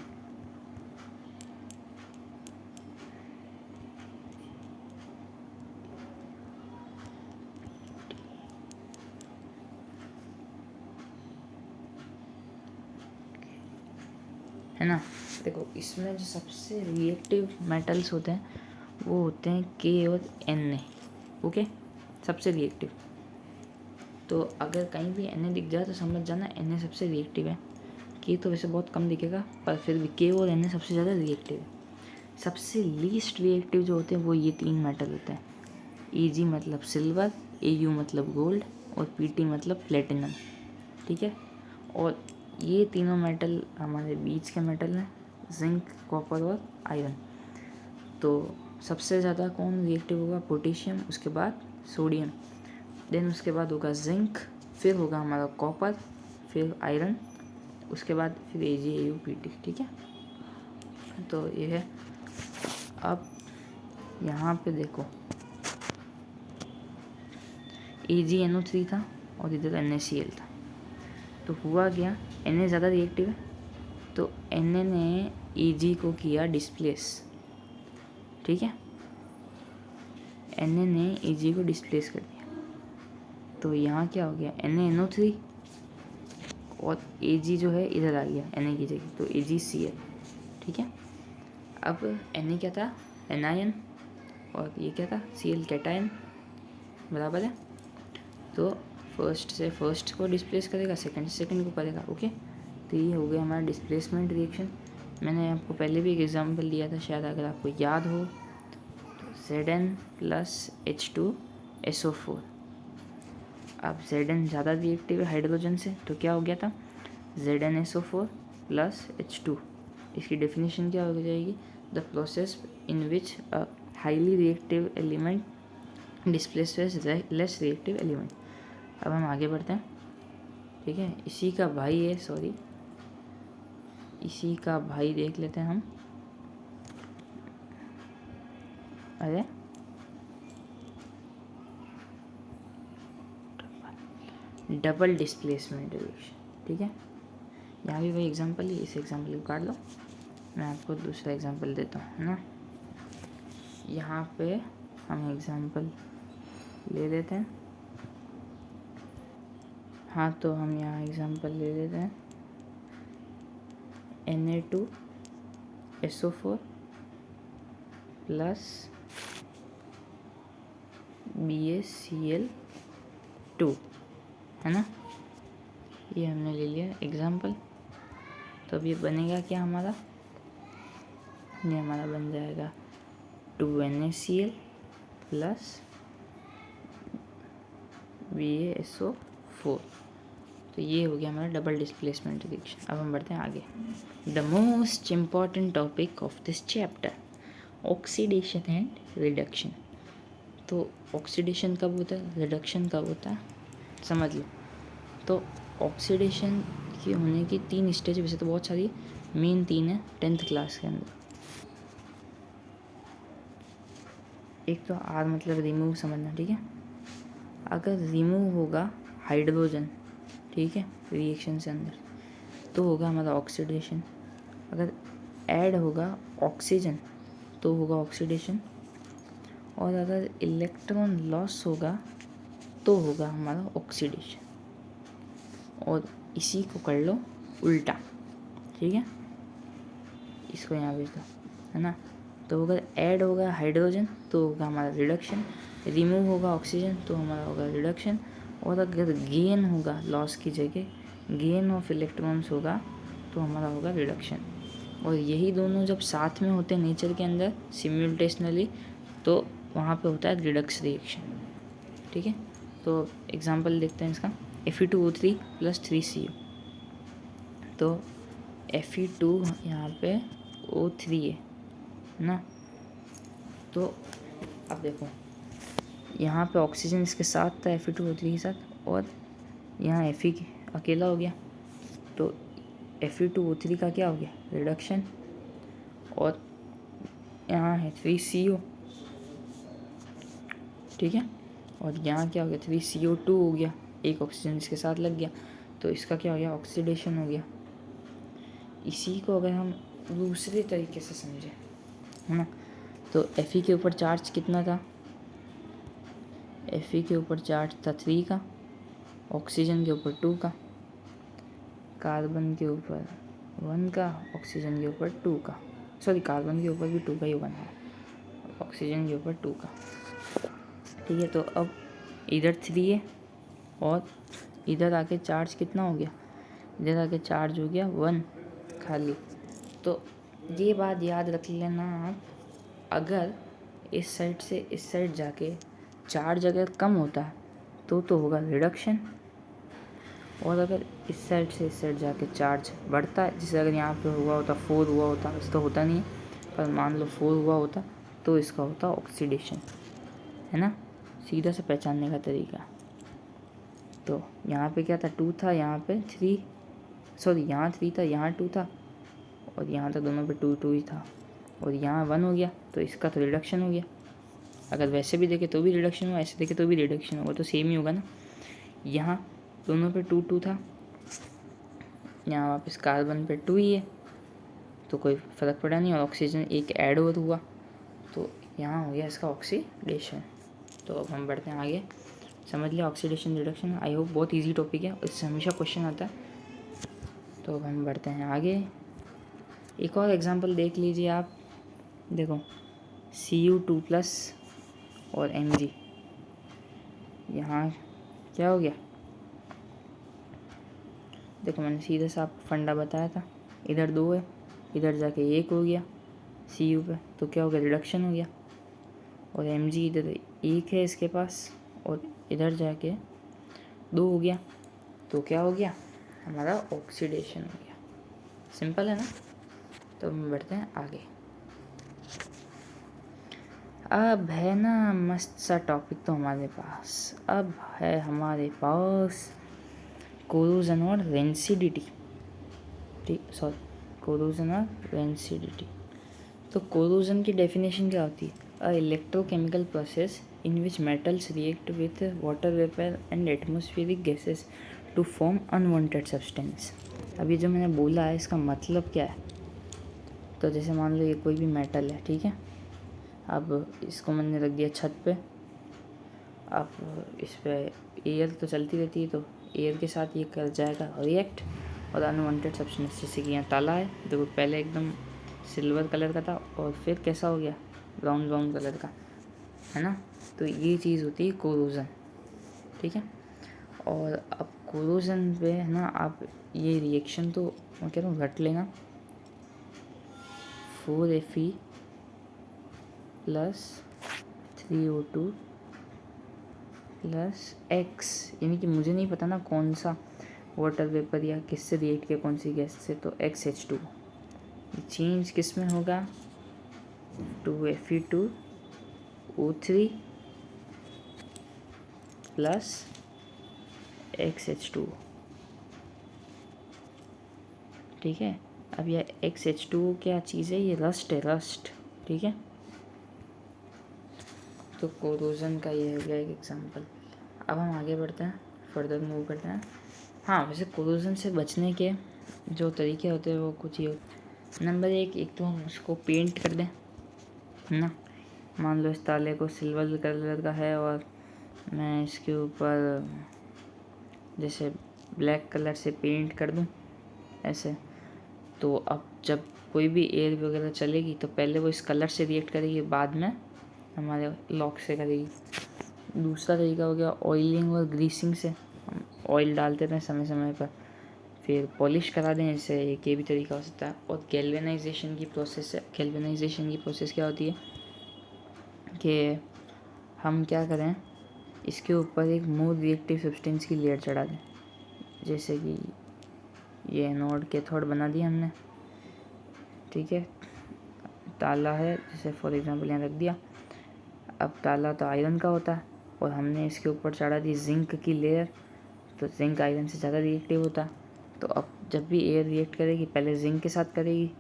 है ना, देखो इसमें जो सबसे रिएक्टिव मेटल्स होते हैं वो होते हैं के और एन ए। ओके, सबसे रिएक्टिव। तो अगर कहीं भी एन ए दिख जाए तो समझ जाना एन ए सबसे रिएक्टिव है। के तो वैसे बहुत कम दिखेगा पर फिर भी के और एन ए सबसे ज़्यादा रिएक्टिव है। सबसे लीस्ट रिएक्टिव जो होते हैं वो ये 3 मेटल होते हैं। ए जी मतलब सिल्वर, ए यू मतलब गोल्ड और पी टी मतलब प्लेटिनम। ठीक है, और ये तीनों मेटल हमारे बीच के मेटल हैं, जिंक, कॉपर और आयरन। तो सबसे ज़्यादा कौन रिएक्टिव होगा? पोटेशियम, उसके बाद सोडियम, देन उसके बाद होगा जिंक, फिर होगा हमारा कॉपर, फिर आयरन, उसके बाद फिर ए जी ए यू पी टी। ठीक है, तो ये है। अब यहाँ पे देखो AgNO3 था और इधर NaCl था। तो हुआ क्या, Na ज़्यादा रिएक्टिव है तो Na ने Ag को किया डिस्प्लेस। ठीक है, Na ने Ag को डिस्प्लेस कर दिया। तो यहाँ क्या हो गया, NaNO3 और Ag जो है इधर आ गया Na की जगह, तो AgCl। ठीक है, अब Na क्या था, एनायन, और ये क्या था, Cl कैटायन, बराबर है। तो फर्स्ट से फर्स्ट को डिस्प्लेस करेगा, सेकंड से सेकंड को करेगा। ओके, तो ये हो गया हमारा डिस्प्लेसमेंट रिएक्शन। मैंने आपको पहले भी एक एग्जांपल दिया था, शायद अगर आपको याद हो, तो Zn प्लस H2SO4। अब Zn ज़्यादा रिएक्टिव है हाइड्रोजन से, तो क्या हो गया था, ZnSO4 प्लस H2। इसकी डेफिनेशन क्या हो जाएगी, the process in which a highly reactive element displaces less reactive element. अब हम आगे बढ़ते हैं। ठीक है, इसी का भाई है, सॉरी इसी का भाई देख लेते हैं हम। अरे डबल डिस्प्लेसमेंट रिएक्शन। ठीक है, यहाँ भी वही एग्जांपल है, इस एग्जांपल को काट लो, मैं आपको दूसरा एग्जांपल देता हूँ, है ना। यहाँ पे हम एग्जांपल ले लेते हैं। हाँ, तो हम यहाँ एग्जांपल ले लेते हैं Na2SO4 प्लस BaCl2, है ना। ये हमने ले लिया एग्जांपल। तो अब ये बनेगा क्या हमारा, ये हमारा बन जाएगा 2NaCl प्लस BaSO4। तो ये हो गया हमारा डबल डिस्प्लेसमेंट रिएक्शन। अब हम बढ़ते हैं आगे। The most important topic of this chapter, oxidation and reduction. तो ऑक्सीडेशन कब होता है, रिडक्शन कब होता है, समझ लो। तो ऑक्सीडेशन की होने की 3 स्टेज, वैसे तो बहुत सारी, मेन 3 है 10th क्लास के अंदर। एक तो आर मतलब रिमूव, समझना। ठीक है, अगर रिमूव होगा हाइड्रोजन, ठीक है, रिएक्शन से अंदर, तो होगा हमारा ऑक्सीडेशन। अगर ऐड होगा ऑक्सीजन तो होगा ऑक्सीडेशन। और अगर इलेक्ट्रॉन लॉस होगा तो होगा हमारा ऑक्सीडेशन। और इसी को कर लो उल्टा। ठीक है, इसको यहाँ भेज दो, है ना। तो अगर ऐड होगा हाइड्रोजन तो होगा हमारा रिडक्शन, रिमूव होगा ऑक्सीजन तो हमारा होगा रिडक्शन। और अगर गेन होगा, लॉस की जगह गेन ऑफ इलेक्ट्रॉन्स होगा तो हमारा होगा रिडक्शन। और यही दोनों जब साथ में होते हैं नेचर के अंदर सिम्युलटेशनली, तो वहाँ पे होता है रिडक्स रिएक्शन। ठीक है, तो एग्जांपल देखते हैं इसका, Fe2O3 प्लस 3CO। तो Fe2 यहाँ पे O3 है ना। तो अब देखो यहाँ पे ऑक्सीजन इसके साथ था Fe2O3 के साथ, और यहाँ Fe अकेला हो गया। तो Fe2O3 का क्या हो गया, रिडक्शन। और यहाँ है 3CO, ठीक है, और यहाँ क्या हो गया, 3CO2 हो गया। एक ऑक्सीजन इसके साथ लग गया, तो इसका क्या हो गया, ऑक्सीडेशन हो गया। इसी को अगर हम दूसरे तरीके से समझें, है ना, तो Fe के ऊपर चार्ज कितना था, Fe के ऊपर चार्ज था 3 का, ऑक्सीजन के ऊपर 2 का, कार्बन के ऊपर 1 का, ऑक्सीजन के ऊपर 2 का, सॉरी कार्बन के ऊपर भी 2 का ही बना है, ऑक्सीजन के ऊपर 2 का। ठीक है, तो अब इधर 3 है और इधर आके चार्ज कितना हो गया, इधर आके चार्ज हो गया 1 खाली। तो ये बात याद रख लेना आप, अगर इस साइड से इस साइड जाके चार्ज अगर कम होता है तो होगा रिडक्शन, और अगर इस साइड से इस साइड जाके चार्ज बढ़ता है, जैसे अगर यहाँ पे हुआ होता 4 हुआ होता, वैसे तो होता नहीं है, पर मान लो 4 हुआ होता तो इसका होता ऑक्सीडेशन, है ना, सीधा से पहचानने का तरीका। तो यहाँ पे क्या था, 2 था, यहाँ पे 3, सॉरी यहाँ 3 था, यहाँ 2 था, और यहाँ तो दोनों पे 2 ही था, और यहाँ 1 हो गया, तो इसका तो रिडक्शन हो गया। अगर वैसे भी देखे तो भी रिडक्शन हुआ, ऐसे देखे तो भी रिडक्शन होगा, तो सेम ही होगा ना। यहाँ दोनों पे 2 था, यहाँ वापस कार्बन पे 2 ही है, तो कोई फ़र्क पड़ा नहीं, और ऑक्सीजन एक ऐड और हुआ, तो यहाँ हो गया इसका ऑक्सीडेशन। तो अब हम बढ़ते हैं आगे, समझ लिया ऑक्सीडेशन रिडक्शन। आई होप बहुत इजी टॉपिक है, इससे हमेशा क्वेश्चन आता है। तो अब हम बढ़ते हैं आगे, एक और एग्जांपल देख लीजिए आप, देखो Cu2+ और Mg, यहाँ क्या हो गया, देखो मैंने सीधे सा आपको फंडा बताया था, इधर 2 है, इधर जाके 1 हो गया Cu पे, तो क्या हो गया, रिडक्शन हो गया, और Mg इधर 1 है इसके पास, और इधर जाके 2 हो गया, तो क्या हो गया, हमारा ऑक्सीडेशन हो गया। सिंपल है ना। तो हम बढ़ते हैं आगे, अब है ना मस्त सा टॉपिक तो हमारे पास, अब है हमारे पास कोरोजन और रेंसिडिटी, ठीक, सॉरी कोरोजन और रेंसिडिटी। तो कोरोजन की डेफिनेशन क्या होती है, a electrochemical process in which metals react with water vapour and atmospheric gases to form unwanted substance. अब ये जो मैंने बोला है इसका मतलब क्या है, तो जैसे मान लो ये कोई भी मेटल है, ठीक है, अब इसको मैंने रख दिया छत पे, अब इस पर एयर तो चलती रहती है, तो एयर के साथ ये कर जाएगा रिएक्ट, और अनवांटेड सब्सटेंस, जैसे कि यहाँ ताला है, देखो पहले एकदम सिल्वर कलर का था और फिर कैसा हो गया, ब्राउन कलर का, है ना, तो ये चीज़ होती है कोरोजन, ठीक है। और अब कोरोजन पे है ना, आप ये रिएक्शन तो मैं कह रहा हूँ रट लेना, 4Fe plus 3O2 plus X, यानी कि मुझे नहीं पता ना कौन सा वाटर वेपर या किससे रिएक्ट किया, कौन सी गैस से, तो XH2, चेंज किस में होगा, 2Fe2O3 प्लस XH2, ठीक है। अब यह XH2 क्या चीज़ है, ये रस्ट है, रस्ट, ठीक है। तो कोरोजन का ये हो गया एक एग्जांपल। अब हम आगे बढ़ते हैं, फर्दर मूव करते हैं। हाँ, वैसे कोरोजन से बचने के जो तरीके होते हैं वो कुछ ही होते। नंबर 1, एक तो हम उसको पेंट कर दें, है ना, मान लो इस ताले को सिल्वर कलर का है और मैं इसके ऊपर जैसे ब्लैक कलर से पेंट कर दूं ऐसे, तो अब जब कोई भी एयर वगैरह चलेगी तो पहले वो इस कलर से रिएक्ट करेगी, बाद में हमारे लॉक से करेगी। दूसरा तरीका हो गया ऑयलिंग और ग्रीसिंग से, हम ऑयल डालते रहें समय समय पर, फिर पॉलिश करा दें, इससे एक ये भी तरीका हो सकता है। और गैल्वेनाइजेशन की प्रोसेस है। गैल्वेनाइजेशन की प्रोसेस क्या होती है कि हम क्या करें, इसके ऊपर एक मोर रिएक्टिव सब्सटेंस की लेयर चढ़ा दें, जैसे कि ये एनोड कैथोड बना दिया हमने, ठीक है। ताला है, जैसे फॉर एग्जांपल यहाँ रख दिया, अब ताला तो आयरन का होता है और हमने इसके ऊपर चढ़ा दी जिंक की लेयर, तो जिंक आयरन से ज़्यादा रिएक्टिव होता है। तो अब जब भी एयर रिएक्ट करेगी पहले जिंक के साथ करेगी,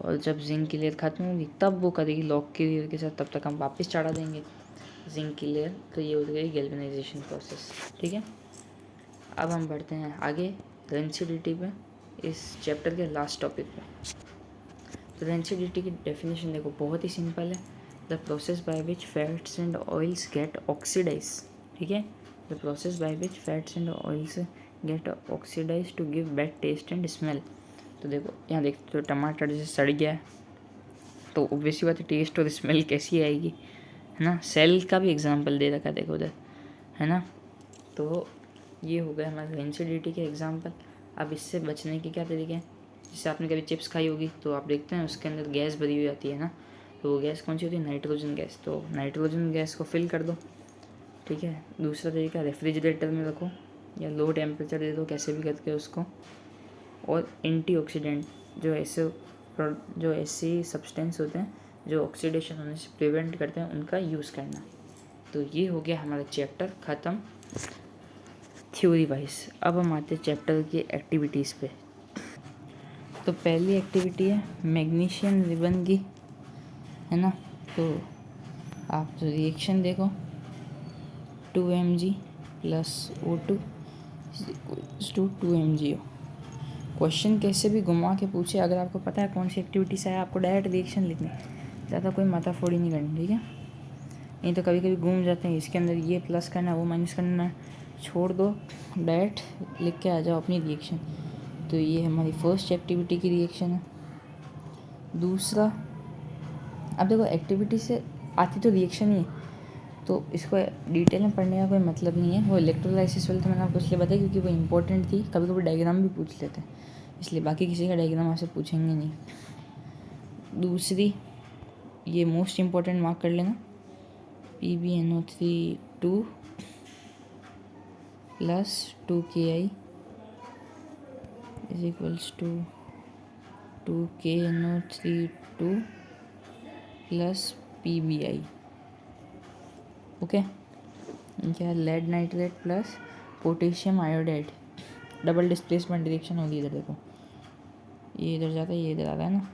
और जब जिंक की लेयर ख़त्म होगी तब वो करेगी लॉक की लेयर के साथ, तब तक हम वापस चढ़ा देंगे जिंक की लेयर। तो ये हो गई गैल्वेनाइजेशन प्रोसेस, ठीक है। अब हम बढ़ते हैं आगे रेंसिडिटी पे, इस चैप्टर के लास्ट टॉपिक पे। तो रेंसिडिटी की डेफिनेशन देखो, बहुत ही सिंपल है। The process by which fats and oils get oxidise, ठीक है, the process by which fats and oils get oxidise to give bad taste and smell. तो देखो यहाँ देखते तो टमाटर जैसे सड़ गया है तो ऑब्वियसली बात है टेस्ट और स्मेल कैसी आएगी, है ना। सेल का भी एग्जांपल दे रखा है देखो उधर, है ना। तो ये हो गया हमारे रेंसिडिटी के एग्जांपल। अब इससे बचने के क्या तरीके हैं, जैसे आपने कभी चिप्स खाई होगी तो आप देखते हैं उसके अंदर गैस भरी हुई आती है ना, तो वो गैस कौन सी होती है, नाइट्रोजन गैस। तो नाइट्रोजन गैस को फिल कर दो, ठीक है। दूसरा तरीका रेफ्रिजरेटर में रखो या लो टेम्परेचर दे दो कैसे भी करके उसको। और एंटीऑक्सीडेंट जो ऐसे सब्सटेंस होते हैं जो ऑक्सीडेशन होने से प्रिवेंट करते हैं उनका यूज़ करना। तो ये हो गया हमारा चैप्टर ख़त्म थ्योरी वाइज। अब हम आते हैं चैप्टर की एक्टिविटीज़ पे। तो पहली एक्टिविटी है मैग्नीशियम रिबन की, है ना। तो आप तो रिएक्शन देखो, 2 mg + O2 = 2 MgO। क्वेश्चन कैसे भी घुमा के पूछे, अगर आपको पता है कौन सी एक्टिविटी से है आपको डायरेक्ट रिएक्शन लिखनी, ज़्यादा कोई माथाफोड़ी नहीं करनी, ठीक है। नहीं तो कभी कभी घूम जाते हैं, इसके अंदर ये प्लस करना वो माइनस करना, छोड़ दो, डायरेक्ट लिख के आ जाओ अपनी रिएक्शन। तो ये हमारी फर्स्ट एक्टिविटी की रिएक्शन है। दूसरा, अब देखो एक्टिविटी से आती तो रिएक्शन ही है, तो इसको डिटेल में पढ़ने का कोई मतलब नहीं है। वो इलेक्ट्रोलाइसिस वाली तो मैंने आपको इसलिए बताया क्योंकि वो इंपॉर्टेंट थी, कभी कभी डायग्राम भी पूछ लेते हैं इसलिए, बाकी किसी का डायग्राम आपसे पूछेंगे नहीं। दूसरी, ये मोस्ट इम्पॉर्टेंट मार्क कर लेना, PbNO3 2 + 2Ki = 2KNO3 2 + PBI। Okay, क्या lead nitrate plus potassium iodide, double displacement reaction होगी। इधर देखो ये इधर जाता है ये इधर आ रहा है ना,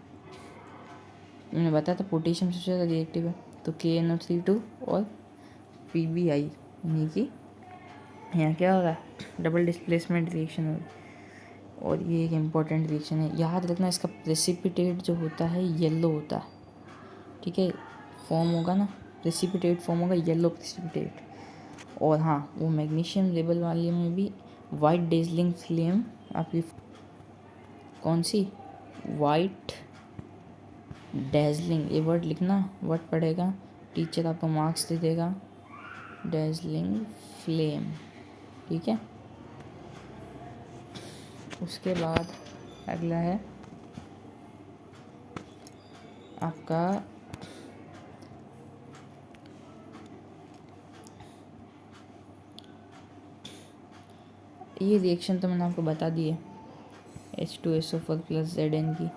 मैंने बताया था पोटेशियम सबसे ज़्यादा रिएक्टिव है। तो KNO3 2 और PBI यानी कि यहाँ क्या हो रहा है, डबल डिस्प्लेसमेंट रिएक्शन हो रही है। और ये एक इम्पॉर्टेंट रिएक्शन है, याद रखना इसका प्रेसिपिटेट जो होता है येलो होता है, ठीक है। फॉर्म होगा ना, प्रेसिपिटेट फॉर्म होगा, येलो प्रेसिपिटेट। और हाँ, वो मैग्नीशियम लेवल वाले में भी वाइट डेजलिंग फ्लेम आपकी, कौन सी, वाइट डेजलिंग, ये वर्ड लिखना, वर्ड पढ़ेगा टीचर आपको मार्क्स दे देगा, डेजलिंग फ्लेम, ठीक है। उसके बाद अगला है आपका ये रिएक्शन तो मैंने आपको बता दी है, H2SO4 + Zn की,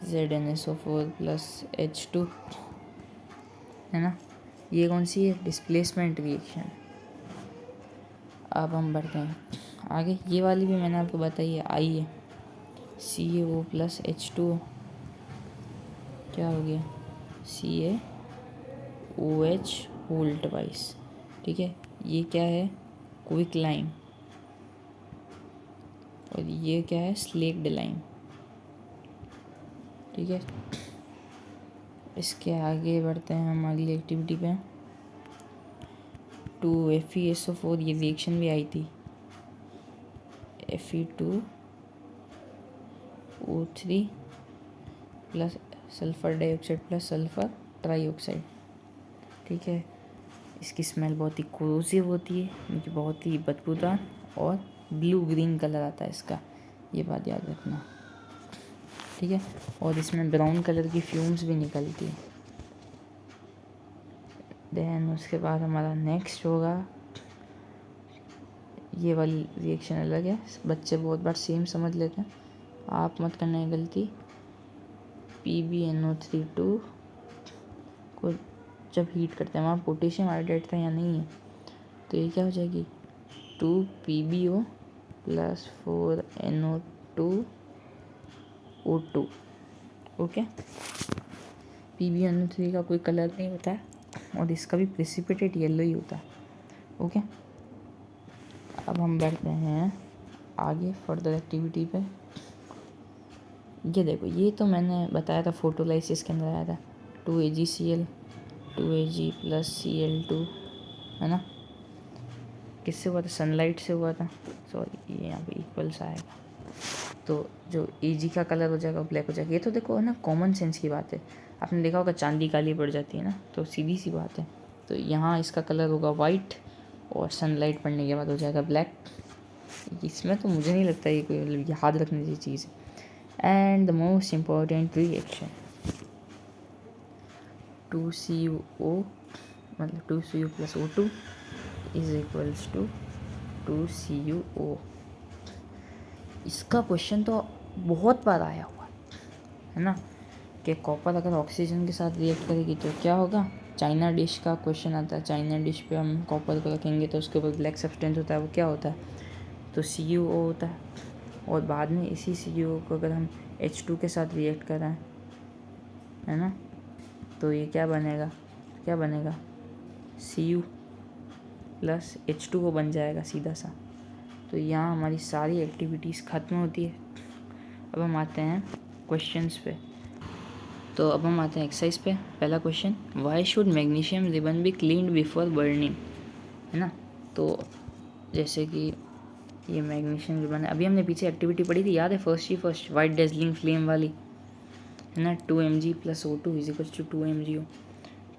ZnSO4 + H2, है ना। ये कौन सी है, डिस्प्लेसमेंट रिएक्शन। अब हम बढ़ते हैं आगे, ये वाली भी मैंने आपको बताई है, आई है, CaO + H2O, क्या हो गया, CaOH होल ट्वाइस, ठीक है। ये क्या है, क्विक लाइम, और ये क्या है, स्लेक्ड लाइम, ठीक है। इसके आगे बढ़ते हैं हम अगली एक्टिविटी पे। 2FeSO4, ये रिएक्शन भी आई थी, Fe2O3 + sulphur dioxide + sulphur trioxide, ठीक है। इसकी स्मेल बहुत ही कोरोसिव होती है, क्योंकि बहुत ही बदबूदार, और ब्लू ग्रीन कलर आता है इसका, ये बात याद रखना, ठीक है। और इसमें ब्राउन कलर की फ्यूम्स भी निकलती है। देन उसके बाद हमारा नेक्स्ट होगा, ये वाली रिएक्शन अलग है, बच्चे बहुत बार सेम समझ लेते हैं, आप मत करना है गलती। PbNO3 2 को जब हीट करते हैं, वहाँ पोटेशियम आयोडाइड था या नहीं है, तो ये क्या हो जाएगी, 2PbO + 4NO2O2, ओके। PbNO3 का कोई कलर नहीं होता है, और इसका भी प्रेसिपिटेट येलो ही होता है, ओके। अब हम बढ़ते हैं आगे फर्दर एक्टिविटी पे। ये देखो, ये तो मैंने बताया था फोटोलाइसिस के अंदर आया था 2AgCl 2Ag प्लस Cl2, है ना। किससे हुआ था? सनलाइट से हुआ था। सॉरी, ये यहाँ पे इक्वल्स आएगा तो जो Ag का कलर हो जाएगा ब्लैक हो जाएगा। ये तो देखो है ना, कॉमन सेंस की बात है। आपने देखा होगा चांदी काली पड़ जाती है ना, तो सीधी सी बात है। तो यहाँ इसका कलर होगा वाइट और सनलाइट पड़ने के बाद हो जाएगा ब्लैक। इसमें तो मुझे नहीं लगता ये कोई मतलब याद रखने की चीज़ है। And the most important reaction 2CuO मतलब 2Cu plus O2 is equals to 2CuO। इसका क्वेश्चन तो बहुत बार आया हुआ है ना, कि कॉपर अगर ऑक्सीजन के साथ रिएक्ट करेगी तो क्या होगा। चाइना डिश का क्वेश्चन आता है, चाइना डिश पे हम कॉपर को रखेंगे तो उसके ऊपर ब्लैक सब्सटेंस होता है, वो क्या होता है? तो CuO होता है। और बाद में इसी CuO को अगर हम H2 के साथ रिएक्ट कराएं, है ना, तो ये क्या बनेगा? Cu प्लस H2O बन जाएगा सीधा सा। तो यहाँ हमारी सारी एक्टिविटीज़ ख़त्म होती है। अब हम आते हैं क्वेश्चंस पे। तो अब हम आते हैं एक्सरसाइज पे। पहला question, why should magnesium ribbon be cleaned before burning, है ना। तो जैसे कि ये मैग्नीशियम रिबन है, अभी हमने पीछे एक्टिविटी पढ़ी थी, याद है? फर्स्ट वाइट डेजलिंग फ्लेम वाली, है ना। 2 mg plus O2 is equal to 2 MgO।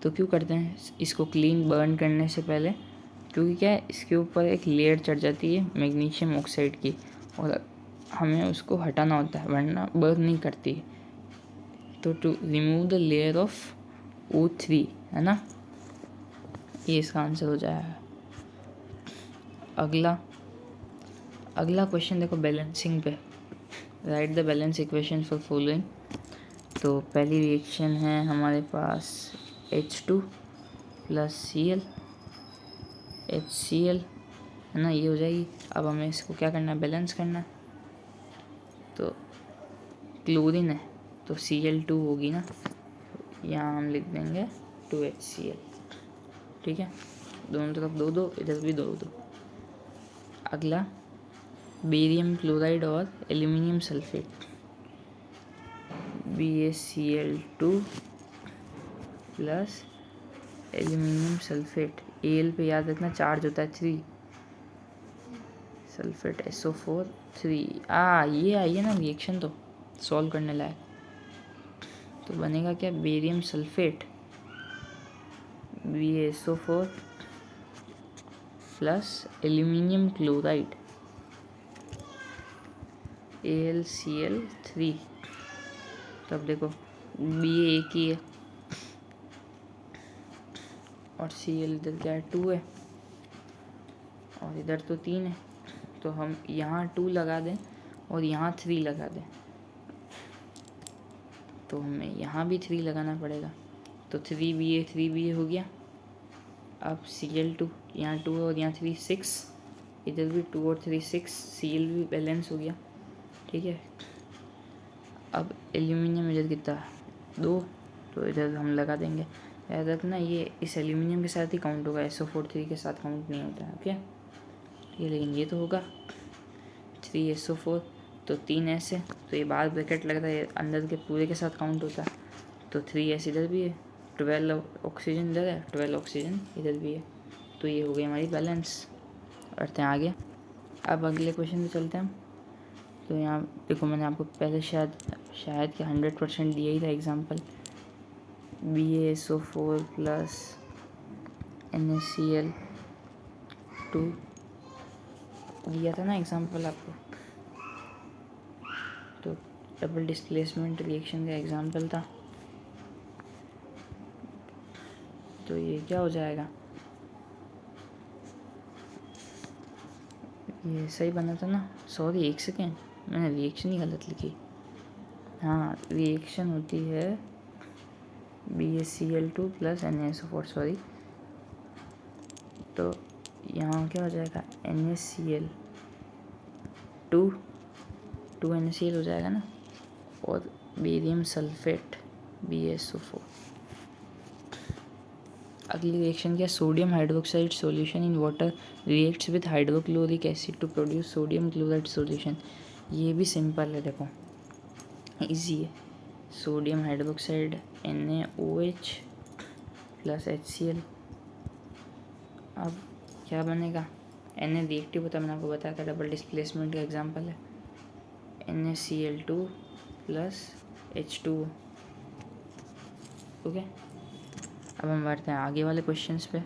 तो क्यों करते हैं इसको क्लीन बर्न करने से पहले? क्योंकि क्या है, इसके ऊपर एक लेयर चढ़ जाती है मैग्नीशियम ऑक्साइड की और हमें उसको हटाना होता है, वरना बर्न नहीं करती। तो to remove the layer of O3, है ना, ये इसका आंसर हो जाएगा। अगला क्वेश्चन देखो, बैलेंसिंग पे। Right the balance equation for following. तो पहली रिएक्शन है हमारे पास H2 प्लस Cl HCl, है ना, ये हो जाएगी। अब हमें इसको क्या करना है? बैलेंस करना है। तो क्लोरीन है तो Cl2 होगी ना, यहाँ हम लिख देंगे 2HCl, ठीक है। दोनों तरफ 2-2, इधर भी 2-2। अगला बेरियम क्लोराइड और aluminium sulphate, BaCl2 plus aluminium sulphate. Al पे याद रखना चार्ज होता है 3, सल्फेट SO4 3। ये आई है ना रिएक्शन, तो सॉल्व करने लायक। तो बनेगा क्या? Barium sulphate BaSO4 plus aluminium chloride AlCl3। तो अब देखो, Ba एक ही है और Cl इधर क्या है? 2 है और इधर तो 3 है। तो हम यहाँ 2 लगा दें और यहाँ 3 लगा दें, तो हमें यहाँ भी 3 लगाना पड़ेगा। तो 3Ba हो गया। अब Cl2, यहाँ 2 और यहाँ 3 6, इधर भी 2 और 3 6, Cl भी बैलेंस हो गया, ठीक है। अब एल्यूमिनियम इधर कितना? 2, तो इधर हम लगा देंगे। याद रखना ये इस एल्यूमिनियम के साथ ही काउंट होगा, SO4 3 के साथ काउंट नहीं होता है, ओके। ये लेकिन ये तो होगा 3SO4, तो 3 ऐसे, तो ये बाहर ब्रैकेट लगता है, अंदर के पूरे के साथ काउंट होता है। तो 3S इधर भी है, 12 ऑक्सीजन इधर है, 12 ऑक्सीजन इधर भी है। तो ये हो गई हमारी बैलेंस। बढ़ते हैं आगे। अब अगले क्वेश्चन पे चलते हैं हम। तो यहाँ देखो, मैंने आपको पहले शायद कि 100% दिया ही था एग्जाम्पल। BaSO4 प्लस NaCl2 दिया था ना एग्जाम्पल आपको, तो डबल डिस्प्लेसमेंट रिएक्शन का एग्जाम्पल था। तो ये क्या हो जाएगा? ये सही बना था ना? सॉरी, एक सेकेंड, मैंने रिएक्शन ही गलत लिखी। हाँ, रिएक्शन होती है BaCl2 प्लस NaSO4, सॉरी। तो यहाँ क्या हो जाएगा? NaCl2 2NaCl हो जाएगा ना, और बेरियम सल्फेट BaSO4। अगली रिएक्शन क्या, sodium hydroxide solution in water reacts with hydrochloric acid to produce sodium chloride solution. ये भी सिंपल है, देखो इजी है। Sodium hydroxide NaOH plus HCl। अब क्या बनेगा, Na रिएक्टिव होता है, मैंने आपको बताया था, डबल डिस्प्लेसमेंट का एग्जांपल है। NaCl2 plus H2O। ओके, अब हम बढ़ते हैं आगे वाले क्वेश्चंस पे।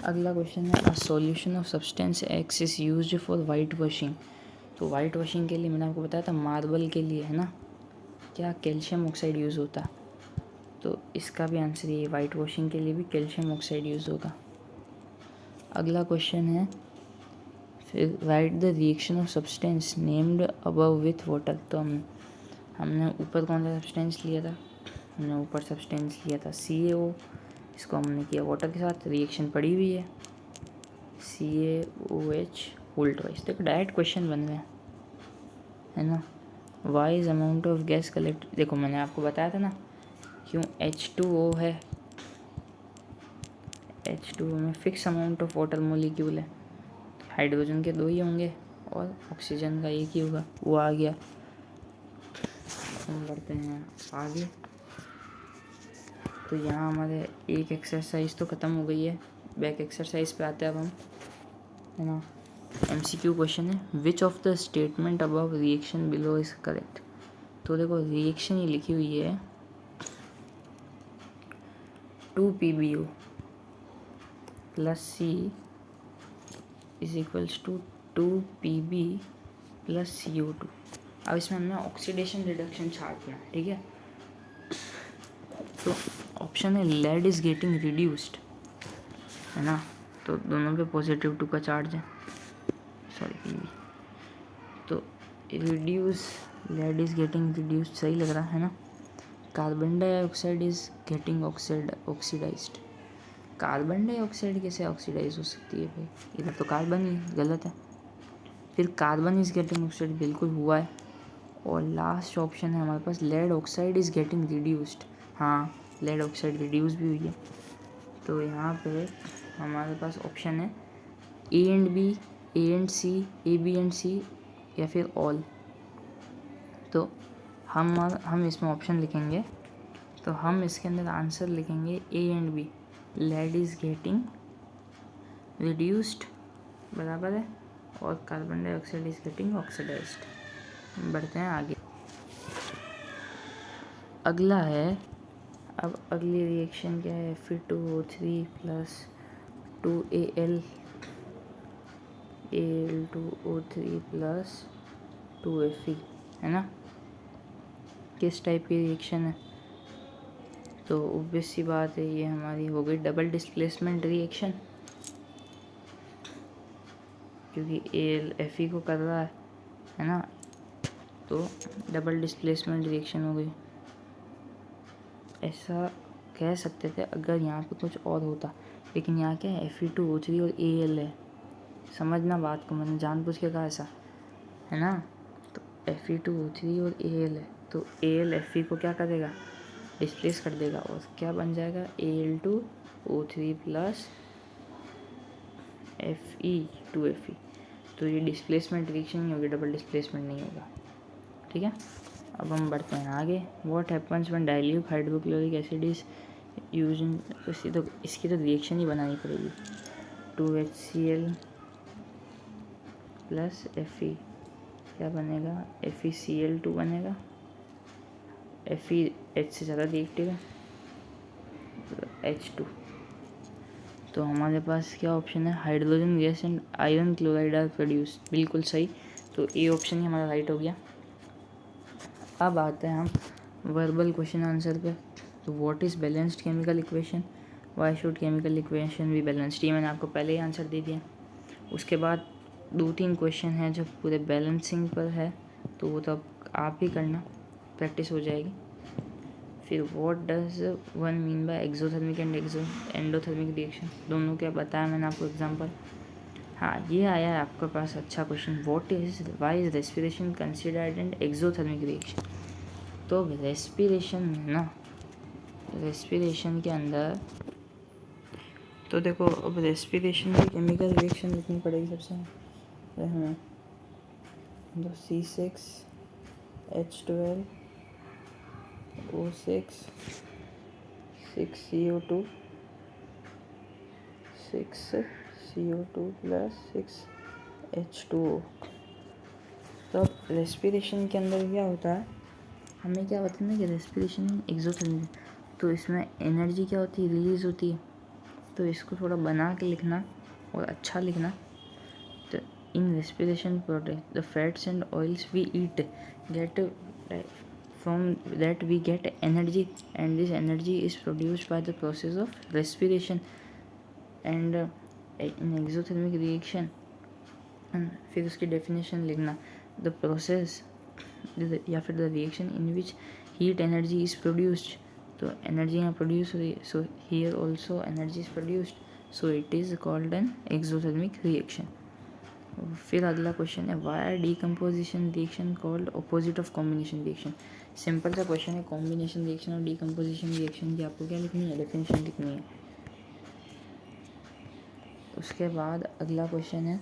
अगला क्वेश्चन है, a solution of substance X is used for white washing. तो वाइट वॉशिंग के लिए मैंने आपको बताया था, मार्बल के लिए है ना, क्या कैल्शियम ऑक्साइड यूज़ होता। तो इसका भी आंसर ये, वाइट वॉशिंग के लिए भी कैल्शियम ऑक्साइड यूज़ होगा। अगला क्वेश्चन है, फिर right the reaction of substance named above with water. तो हमने ऊपर कौन सा सब्सटेंस लिया था, हमने ऊपर सब्सटेंस लिया था CaO। इसको हमने किया वाटर के साथ, रिएक्शन पड़ी हुई है CaOH वोल्ट वाइज। देखो डायरेक्ट क्वेश्चन बन रहे हैं, है ना। Wise amount of gas collect, देखो मैंने आपको बताया था ना, क्यों H2O है, H2O में fix amount of water molecule है, हाइड्रोजन के 2 ही होंगे और ऑक्सीजन का 1 ही होगा, वो आ गया। हम बढ़ते हैं आगे। तो यहाँ हमारे एक एक्सरसाइज तो ख़त्म हो गई है, बैक एक्सरसाइज पे आते हैं अब हम, है ना। MCQ क्वेश्चन है, which of the statement above reaction below is correct. तो देखो रिएक्शन ही लिखी हुई है 2PbO plus C is equals to 2Pb plus CO2। अब इसमें हमने ऑक्सीडेशन रिडक्शन छाटना है, ठीक है। तो ऑप्शन है लेड इज गेटिंग रिड्यूस्ड, है ना, तो दोनों पे +2 का चार्ज है, सॉरी Pb। तो reduce, lead is getting reduced सही लग रहा है ना। Carbon dioxide is getting oxidised. Carbon dioxide कैसे ऑक्सीडाइज हो सकती है भाई, इधर तो कार्बन ही गलत है। फिर कार्बन इज गेटिंग ऑक्साइड बिल्कुल हुआ है। और लास्ट ऑप्शन है हमारे पास, lead oxide is getting reduced. हाँ, लेड ऑक्साइड रिड्यूस भी हुई है। तो यहाँ पे हमारे पास ऑप्शन है A and B, A and C, A B and C, या फिर ऑल। तो हम इसमें ऑप्शन लिखेंगे, तो हम इसके अंदर आंसर लिखेंगे A and B, lead is getting reduced बराबर है, और carbon dioxide is getting oxidised. बढ़ते हैं आगे। अगला है, अब अगली रिएक्शन क्या है, Fe2O3 plus 2Al Al2O3 plus 2Fe, है ना। किस टाइप की रिएक्शन है, तो ऑब्वियस सी बात है ये हमारी हो गई डबल डिस्प्लेसमेंट रिएक्शन, क्योंकि Al Fe को कर रहा है ना, तो डबल डिस्प्लेसमेंट रिएक्शन हो गई। ऐसा कह सकते थे अगर यहाँ पे कुछ और होता, लेकिन यहाँ क्या है Fe2O3 और Al है, समझना बात को, मैंने जानबूझ के कहा ऐसा, है ना। तो Fe2O3 और Al है, तो Al Fe को क्या करेगा, डिस्प्लेस कर देगा, और क्या बन जाएगा Al2O3 प्लस Fe2Fe। तो ये डिस्प्लेसमेंट रिएक्शन नहीं होगी, डबल डिस्प्लेसमेंट नहीं होगा, ठीक है। अब हम बढ़ते हैं आगे। What happens when dilute hydrochloric acid is use in, तो इसकी तो रिएक्शन ही बनानी पड़ेगी। 2HCl प्लस Fe क्या बनेगा, FeCl2 बनेगा। Fe H से ज़्यादा रिएक्टिव है, H2। तो हमारे पास क्या ऑप्शन है, hydrogen gas and iron chloride are produce, बिल्कुल सही। तो ए ऑप्शन ही हमारा राइट हो गया। अब आते हैं हम वर्बल क्वेश्चन आंसर पे। तो what is balanced chemical equation, why should chemical equation भी बैलेंस्ड, ये मैंने आपको पहले ही आंसर दे दिया। उसके बाद 2-3 क्वेश्चन हैं जो पूरे बैलेंसिंग पर है, तो वो तो आप ही करना, प्रैक्टिस हो जाएगी। फिर what does one mean by exothermic and endothermic reaction, दोनों क्या बताया मैंने आपको एग्जांपल। हाँ, ये आया है आपके पास अच्छा question, what is why is respiration considered and exothermic reaction. तो रेस्पिरेशन में ना रेस्पिरेशन के अंदर, तो देखो अब रेस्पिरेशन की केमिकल रिएक्शन लिखनी पड़ेगी सबसे पहले हमें। तो C6H12O6 6CO2 plus 6H2O। तो अब रेस्पिरेशन के अंदर क्या होता है, हमें क्या पता है ना कि रेस्पिरेशन एक्सोथर्मिक, तो इसमें एनर्जी क्या होती है, रिलीज होती है। तो इसको थोड़ा बना के लिखना और अच्छा लिखना। तो in respiration product the fats and oils we eat get from that we get energy, and this energy is produced by the process of respiration and in exothermic reaction। फिर उसकी डेफिनेशन लिखना, द प्रोसेस या फिर the reaction in which heat energy is produced. तो energy यहाँ produce हुई, so here also energy is produced, so it is called an exothermic reaction. फिर अगला क्वेश्चन है, why are decomposition reaction called opposite of combination reaction. Simple सा question है, combination reaction और decomposition reaction की आपको क्या लिखनी है, डेफिनेशन लिखनी है। उसके बाद अगला क्वेश्चन है,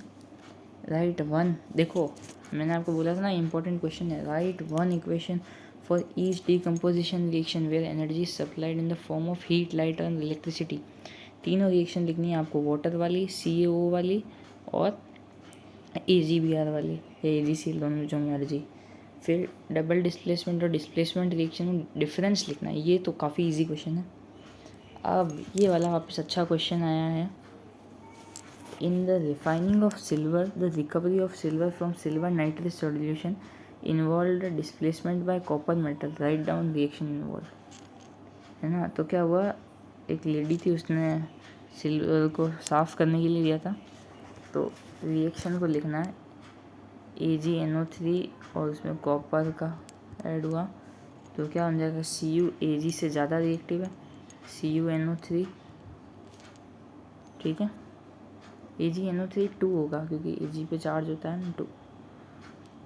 राइट वन, देखो मैंने आपको बोला था ना इंपॉर्टेंट क्वेश्चन है, write one equation for each decomposition reaction where energy is supplied in the form of heat, light और इलेक्ट्रिसिटी। तीनों रिएक्शन लिखनी है आपको, वाटर वाली, CaO वाली और AgBr वाली, या AgCl, दोनों जो मर्जी। फिर डबल डिस्प्लेसमेंट और डिस्प्लेसमेंट रिएक्शन में डिफरेंस लिखना है। ये तो काफ़ी इजी क्वेश्चन है। अब ये वाला वापस अच्छा क्वेश्चन आया है, in the refining of silver the recovery of silver from silver nitrate solution involve displacement bye copper metal, write down reaction involve, है ना। तो क्या हुआ, एक लेडी थी, उसने सिल्वर को साफ़ करने के लिए लिया था, तो रिएक्शन को लिखना है AgNO3 और उसमें कॉपर का ऐड हुआ, तो क्या हो जाएगा, Cu Ag से ज़्यादा रिएक्टिव है, CuNO3, ठीक है। AgNO3 2 होगा क्योंकि Ag पे चार्ज होता है ना 2,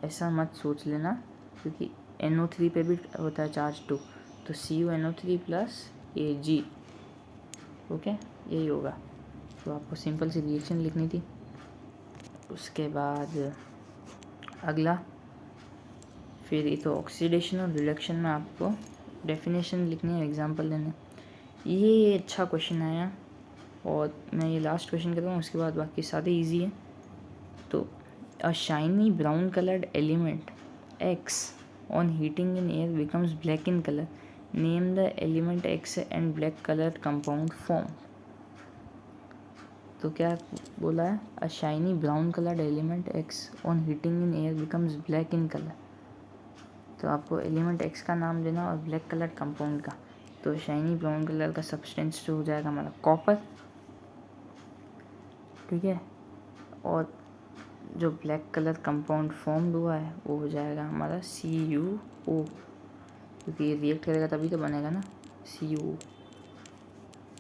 ऐसा मत सोच लेना क्योंकि NO3 पे भी होता है चार्ज 2, तो CuNO3 प्लस Ag, ओके, यही होगा। तो आपको सिंपल सी रिएक्शन लिखनी थी। उसके बाद अगला, फिर ये तो ऑक्सीडेशन और रिडक्शन में आपको डेफिनेशन लिखनी है, एग्जांपल देने। ये अच्छा क्वेश्चन आया और मैं ये लास्ट क्वेश्चन करता हूँ, उसके बाद बाकी सारे इजी है। तो अ shiny brown coloured element X on heating in air becomes black in colour, name the element X and black colour compound form. तो क्या बोला है, अ shiny brown coloured element X on heating in air becomes black in colour. तो आपको element X का नाम देना और ब्लैक कलर कंपाउंड का। तो शाइनी ब्राउन कलर का सब्सटेंस जो हो जाएगा हमारा कॉपर, ठीक है, और जो ब्लैक कलर कंपाउंड फॉर्म्ड हुआ है वो हो जाएगा हमारा CuO, क्योंकि ये रिएक्ट करेगा तभी तो बनेगा ना, CuO।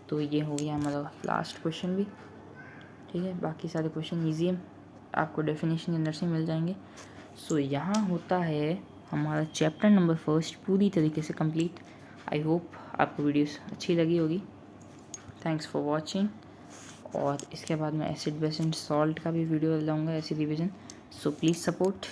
तो ये हो गया हमारा लास्ट क्वेश्चन भी, ठीक है। बाकी सारे क्वेश्चन ईजी है, आपको डेफिनेशन के अंदर से मिल जाएंगे। सो यहाँ होता है हमारा चैप्टर नंबर 1 पूरी तरीके से कंप्लीट। आई होप आपको वीडियोस अच्छी लगी होगी। Thanks for watching. और इसके बाद मैं एसिड बेस एंड सॉल्ट का भी वीडियो लाऊंगा, ऐसी रिवीजन। So please support.